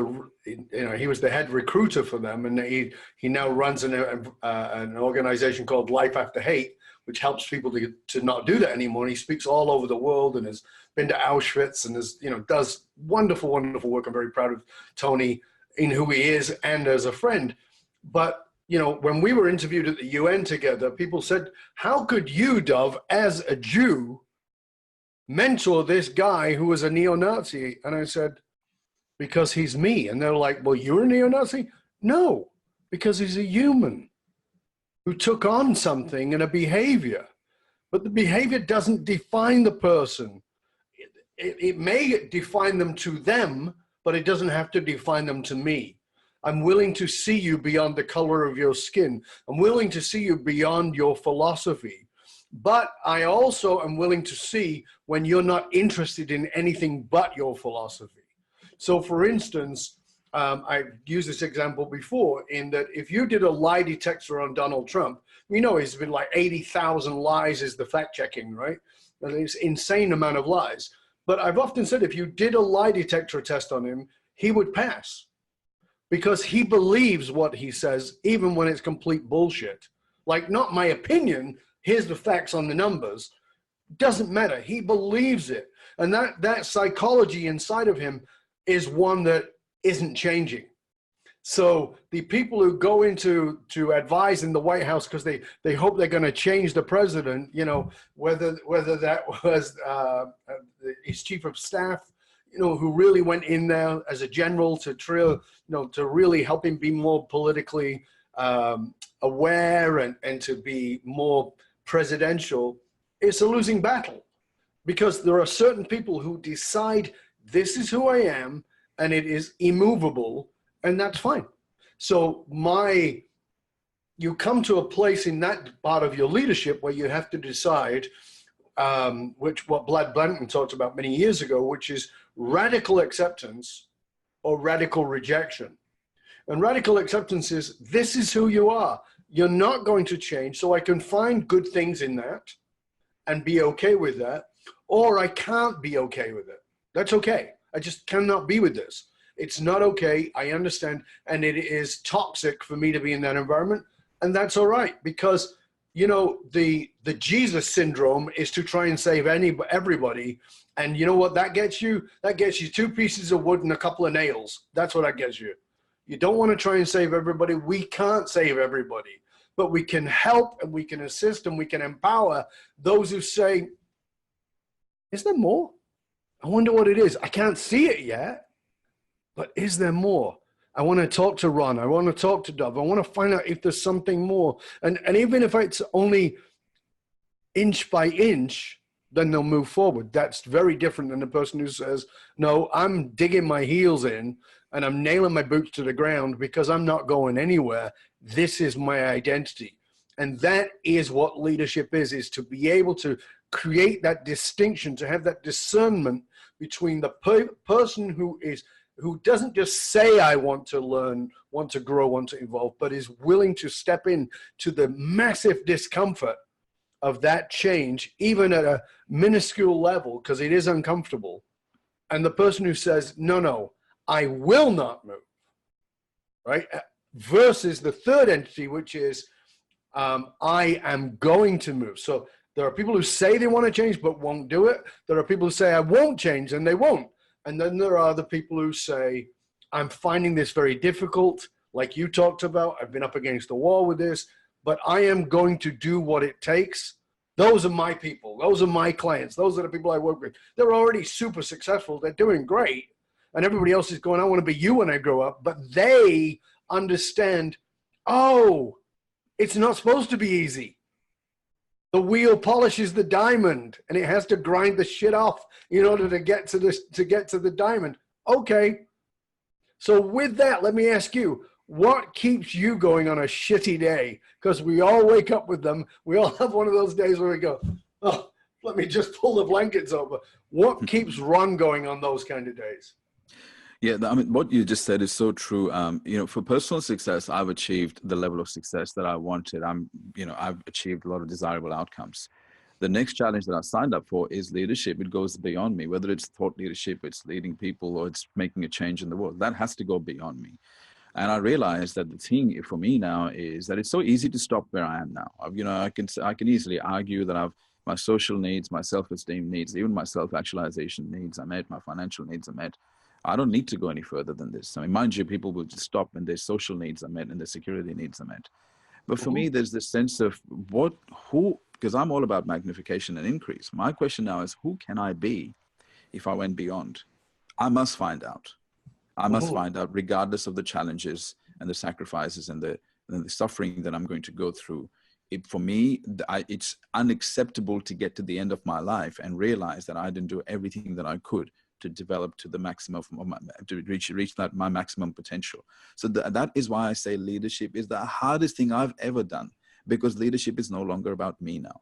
he was the head recruiter for them. And he now runs an organization called Life After Hate, which helps people to not do that anymore. And he speaks all over the world and has been to Auschwitz and does wonderful, wonderful work. I'm very proud of Tony in who he is and as a friend. But you know, when we were interviewed at the UN together, people said, how could you, Dov, as a Jew, mentor this guy who was a neo-Nazi? And I said, because he's me. And they're like, well, you're a neo-Nazi? No, because he's a human who took on something and a behavior. But the behavior doesn't define the person. It may define them to them, but it doesn't have to define them to me. I'm willing to see you beyond the color of your skin. I'm willing to see you beyond your philosophy. But I also am willing to see when you're not interested in anything but your philosophy. So for instance, I've used this example before in that if you did a lie detector on Donald Trump, we know he's been like 80,000 lies is the fact checking, right? And it's an insane amount of lies. But I've often said if you did a lie detector test on him, he would pass. Because he believes what he says, even when it's complete bullshit. Like, not my opinion, here's the facts on the numbers. Doesn't matter, he believes it. And that psychology inside of him is one that isn't changing. So the people who go into to advise in the White House because they hope they're going to change the president, you know, whether that was his chief of staff, you know, who really went in there as a general to to really help him be more politically aware and to be more presidential. It's a losing battle because there are certain people who decide this is who I am and it is immovable. And that's fine. So you come to a place in that part of your leadership where you have to decide, what Brad Blanton talked about many years ago, which is radical acceptance or radical rejection. And radical acceptance is, this is who you are. You're not going to change. So I can find good things in that and be okay with that, or I can't be okay with it. That's okay. I just cannot be with this. It's not okay. I understand. And it is toxic for me to be in that environment. And that's all right, because, you know, the Jesus syndrome is to try and save everybody. And you know what that gets you? That gets you 2 pieces of wood and a couple of nails. That's what that gets you. You don't want to try and save everybody. We can't save everybody, but we can help and we can assist and we can empower those who say, is there more? I wonder what it is. I can't see it yet. But is there more? I want to talk to Ron. I want to talk to Dove. I want to find out if there's something more. And even if it's only inch by inch, then they'll move forward. That's very different than the person who says, no, I'm digging my heels in and I'm nailing my boots to the ground because I'm not going anywhere. This is my identity. And that is what leadership is to be able to create that distinction, to have that discernment between the person who doesn't just say, I want to learn, want to grow, want to evolve, but is willing to step in to the massive discomfort of that change, even at a minuscule level, because it is uncomfortable. And the person who says, no, I will not move, right? Versus the third entity, which is, I am going to move. So there are people who say they want to change, but won't do it. There are people who say, I won't change, and they won't. And then there are the people who say, I'm finding this very difficult, like you talked about. I've been up against the wall with this, but I am going to do what it takes. Those are my people. Those are my clients. Those are the people I work with. They're already super successful. They're doing great. And everybody else is going, I want to be you when I grow up. But they understand, oh, it's not supposed to be easy. The wheel polishes the diamond and it has to grind the shit off in order to get to the diamond. Okay. So with that, let me ask you, what keeps you going on a shitty day? Because we all wake up with them. We all have one of those days where we go, oh, let me just pull the blankets over. What keeps Ron going on those kind of days? Yeah, I mean, what you just said is so true. You know, for personal success, I've achieved the level of success that I wanted. I've achieved a lot of desirable outcomes. The next challenge that I signed up for is leadership. It goes beyond me, whether it's thought leadership, it's leading people, or it's making a change in the world. That has to go beyond me. And I realized that the thing for me now is that it's so easy to stop where I am now. You know, I can easily argue that my social needs, my self-esteem needs, even my self-actualization needs are met, my financial needs are met. I don't need to go any further than this. I mean, mind you, people will just stop when their social needs are met and their security needs are met. But for me, there's this sense of because I'm all about magnification and increase. My question now is, who can I be if I went beyond? I must find out. I must find out, regardless of the challenges and the sacrifices and the suffering that I'm going to go through. For me, it's unacceptable to get to the end of my life and realize that I didn't do everything that I could to develop to the maximum, to reach my maximum potential. So that is why I say leadership is the hardest thing I've ever done, because leadership is no longer about me now.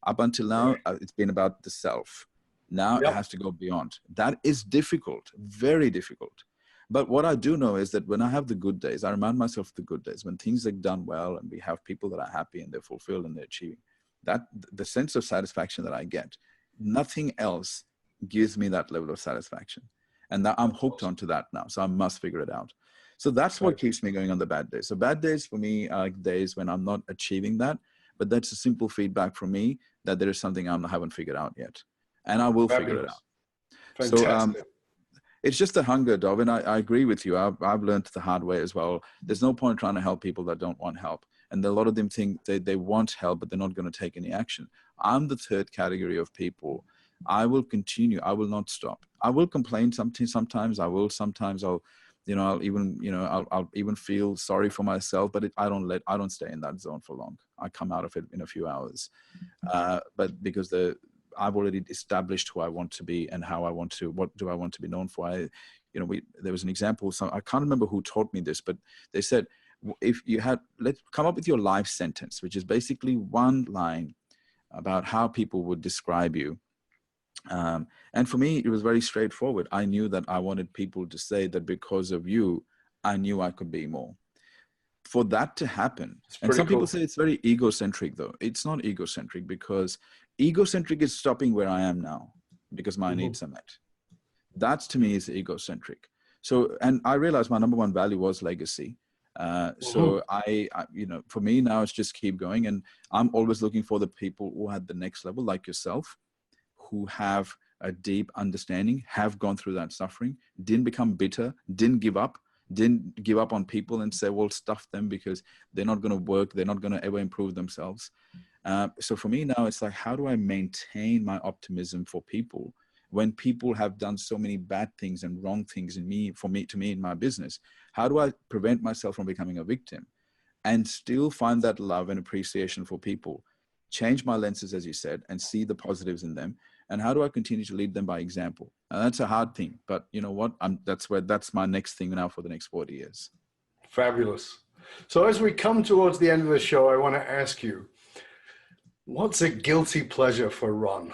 Up until now, it's been about the self. Now it has to go beyond. That is difficult, very difficult. But what I do know is that when I have the good days, I remind myself of the good days, when things are done well and we have people that are happy and they're fulfilled and they're achieving, that the sense of satisfaction that I get, nothing else gives me that level of satisfaction. And I'm hooked onto that now. So I must figure it out. So that's what keeps me going on the bad days. So bad days for me are days when I'm not achieving that, but that's a simple feedback from me that there is something I haven't figured out yet. And I will figure it out. Fantastic. So It's just a hunger, Dov, and I agree with you. I've learned the hard way as well. There's no point trying to help people that don't want help. And a lot of them think they want help, but they're not going to take any action. I'm the third category of people. I will continue. I will not stop. I will complain sometimes. Sometimes I'll I'll even feel sorry for myself, but I don't stay in that zone for long. I come out of it in a few hours. But because I've already established who I want to be and what do I want to be known for. There was an example. I can't remember who taught me this, but they said, if you let's come up with your life sentence, which is basically one line about how people would describe you. And for me, it was very straightforward. I knew that I wanted people to say that because of you, I knew I could be more. For that to happen, and some people say it's very egocentric, though. It's not egocentric, because egocentric is stopping where I am now because my needs are met. That to me is egocentric. So, and I realized my number one value was legacy. So for me now, it's just keep going. And I'm always looking for the people who had the next level, like yourself, who have a deep understanding, have gone through that suffering, didn't become bitter, didn't give up on people and say, well, stuff them because they're not going to work. They're not going to ever improve themselves. So for me now, it's like, how do I maintain my optimism for people when people have done so many bad things and wrong things to me in my business? How do I prevent myself from becoming a victim and still find that love and appreciation for people, change my lenses, as you said, and see the positives in them? And how do I continue to lead them by example? And that's a hard thing, but you know what? That's my next thing now for the next 40 years. Fabulous. So as we come towards the end of the show, I want to ask you, what's a guilty pleasure for Ron?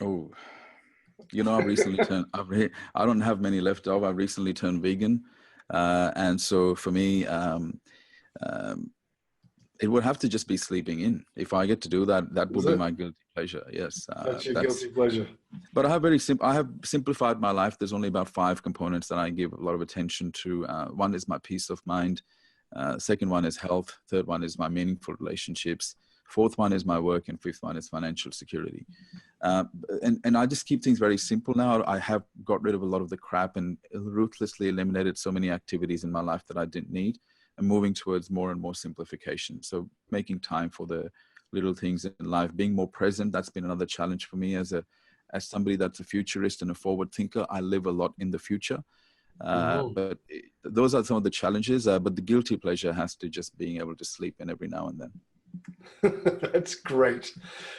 Oh, I've recently turned, I don't have many left over. I've recently turned vegan. And so for me, it would have to just be sleeping in. If I get to do that, that would be my guilty pleasure. Yes. That's your guilty pleasure. But I have simplified my life. There's only about 5 components that I give a lot of attention to. One is my peace of mind. Second one is health. Third one is my meaningful relationships. Fourth one is my work. And fifth one is financial security. And I just keep things very simple now. I have got rid of a lot of the crap and ruthlessly eliminated so many activities in my life that I didn't need, and moving towards more and more simplification. So making time for the little things in life, being more present. That's been another challenge for me as somebody that's a futurist and a forward thinker. I live a lot in the future. But those are some of the challenges. But the guilty pleasure has to just being able to sleep in every now and then. That's great.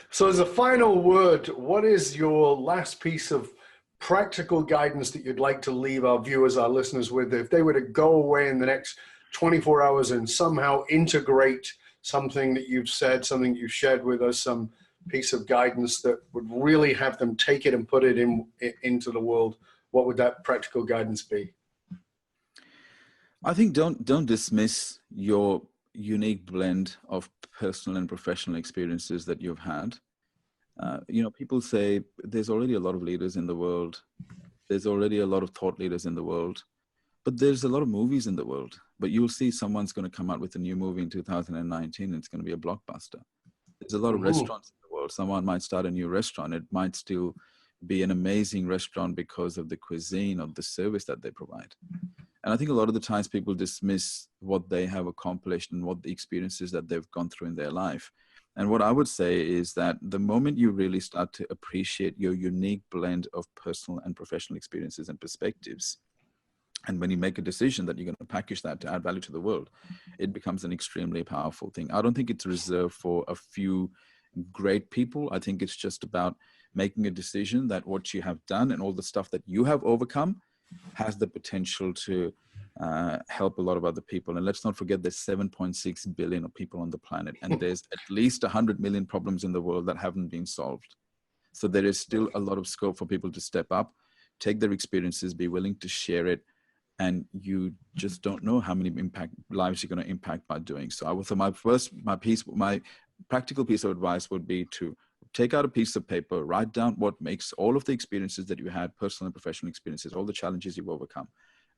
So as a final word, what is your last piece of practical guidance that you'd like to leave our viewers, our listeners with, if they were to go away in the next 24 hours and somehow integrate something that you've said, something you've shared with us, some piece of guidance that would really have them take it and put it into the world? What would that practical guidance be? I think don't dismiss your unique blend of personal and professional experiences that you've had. People say there's already a lot of leaders in the world. There's already a lot of thought leaders in the world, but there's a lot of movies in the world. But you'll see someone's going to come out with a new movie in 2019 and it's going to be a blockbuster. There's a lot of restaurants in the world. Someone might start a new restaurant. It might still be an amazing restaurant because of the cuisine or the service that they provide. And I think a lot of the times people dismiss what they have accomplished and what the experiences that they've gone through in their life. And what I would say is that the moment you really start to appreciate your unique blend of personal and professional experiences and perspectives, and when you make a decision that you're going to package that to add value to the world, it becomes an extremely powerful thing. I don't think it's reserved for a few great people. I think it's just about making a decision that what you have done and all the stuff that you have overcome has the potential to help a lot of other people. And let's not forget there's 7.6 billion of people on the planet, and there's at least 100 million problems in the world that haven't been solved. So there is still a lot of scope for people to step up, take their experiences, be willing to share it, and you just don't know how many lives you're going to impact by doing so. My practical piece of advice would be to take out a piece of paper, write down what makes all of the experiences that you had, personal and professional experiences, all the challenges you've overcome,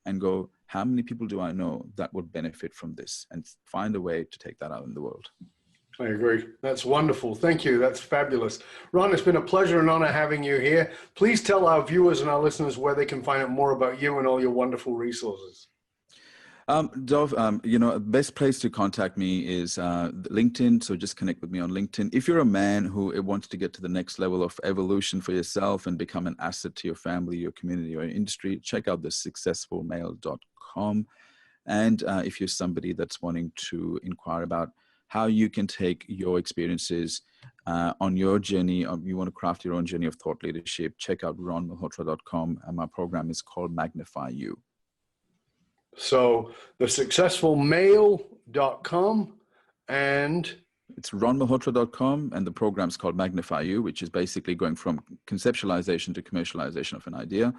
and go, how many people do I know that would benefit from this? And find a way to take that out in the world. I agree. That's wonderful. Thank you. That's fabulous. Ron, it's been a pleasure and honor having you here. Please tell our viewers and our listeners where they can find out more about you and all your wonderful resources. Dov, best place to contact me is LinkedIn. So just connect with me on LinkedIn. If you're a man who wants to get to the next level of evolution for yourself and become an asset to your family, your community, or your industry, check out thesuccessfulmale.com. And if you're somebody that's wanting to inquire about how you can take your experiences on your journey, you want to craft your own journey of thought leadership, check out ronmalhotra.com. And my program is called Magnify You. So thesuccessfulmale.com, and it's ronmalhotra.com, and the program's called Magnify You, which is basically going from conceptualization to commercialization of an idea.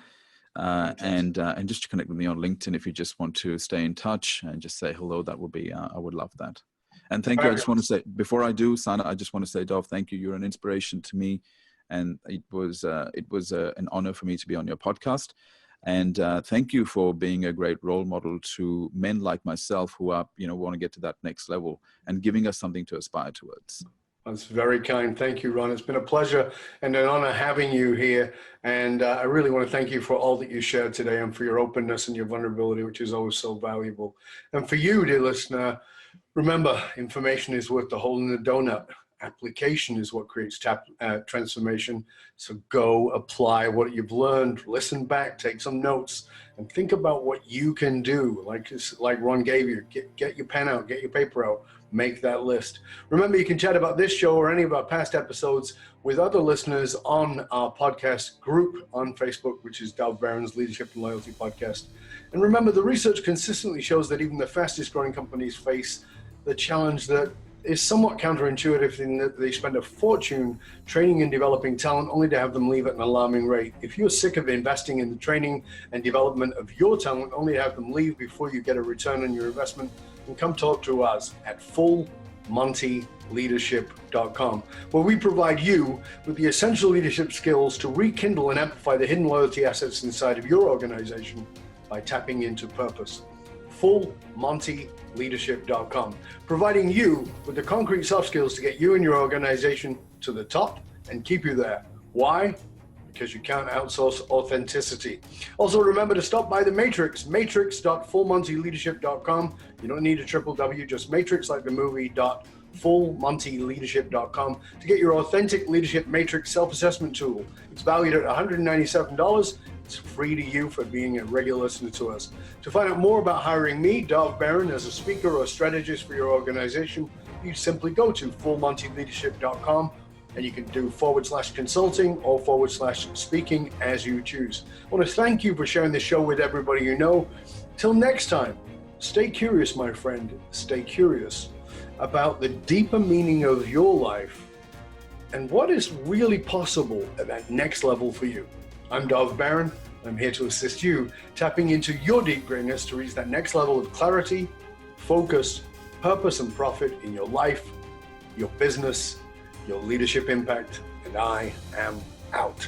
And just to connect with me on LinkedIn if you just want to stay in touch and just say hello. That would be, I would love that. And thank you. I just want to say, before I do, Sana, I just want to say, Dov, thank you. You're an inspiration to me. And it was an honor for me to be on your podcast. And thank you for being a great role model to men like myself who are, want to get to that next level and giving us something to aspire towards. That's very kind. Thank you, Ron. It's been a pleasure and an honor having you here. And I really want to thank you for all that you shared today and for your openness and your vulnerability, which is always so valuable. And for you, dear listener, remember, information is worth the hole in the donut. Application is what creates transformation. So go apply what you've learned, listen back, take some notes, and think about what you can do. Like Ron gave you, get your pen out, get your paper out, make that list. Remember, you can chat about this show or any of our past episodes with other listeners on our podcast group on Facebook, which is Dov Baron's Leadership and Loyalty Podcast. And remember, the research consistently shows that even the fastest growing companies face the challenge that is somewhat counterintuitive in that they spend a fortune training and developing talent only to have them leave at an alarming rate. If you're sick of investing in the training and development of your talent only to have them leave before you get a return on your investment, then come talk to us at fullmontyleadership.com, where we provide you with the essential leadership skills to rekindle and amplify the hidden loyalty assets inside of your organization by tapping into purpose. fullmontyleadership.com, providing you with the concrete soft skills to get you and your organization to the top and keep you there. Why? Because you can't outsource authenticity. Also, remember to stop by the Matrix, matrix.fullmontyleadership.com. You don't need a triple W, just matrix like the movie, fullmontyleadership.com to get your authentic leadership matrix self-assessment tool. It's valued at $197. It's free to you for being a regular listener to us. To find out more about hiring me, Dov Baron, as a speaker or strategist for your organization, you simply go to fullmontyleadership.com, and you can do /consulting or /speaking as you choose. I want to thank you for sharing this show with everybody you know. Till next time, stay curious, my friend. Stay curious about the deeper meaning of your life and what is really possible at that next level for you. I'm Dov Baron. I'm here to assist you tapping into your deep greatness to reach that next level of clarity, focus, purpose, and profit in your life, your business, your leadership impact. And I am out.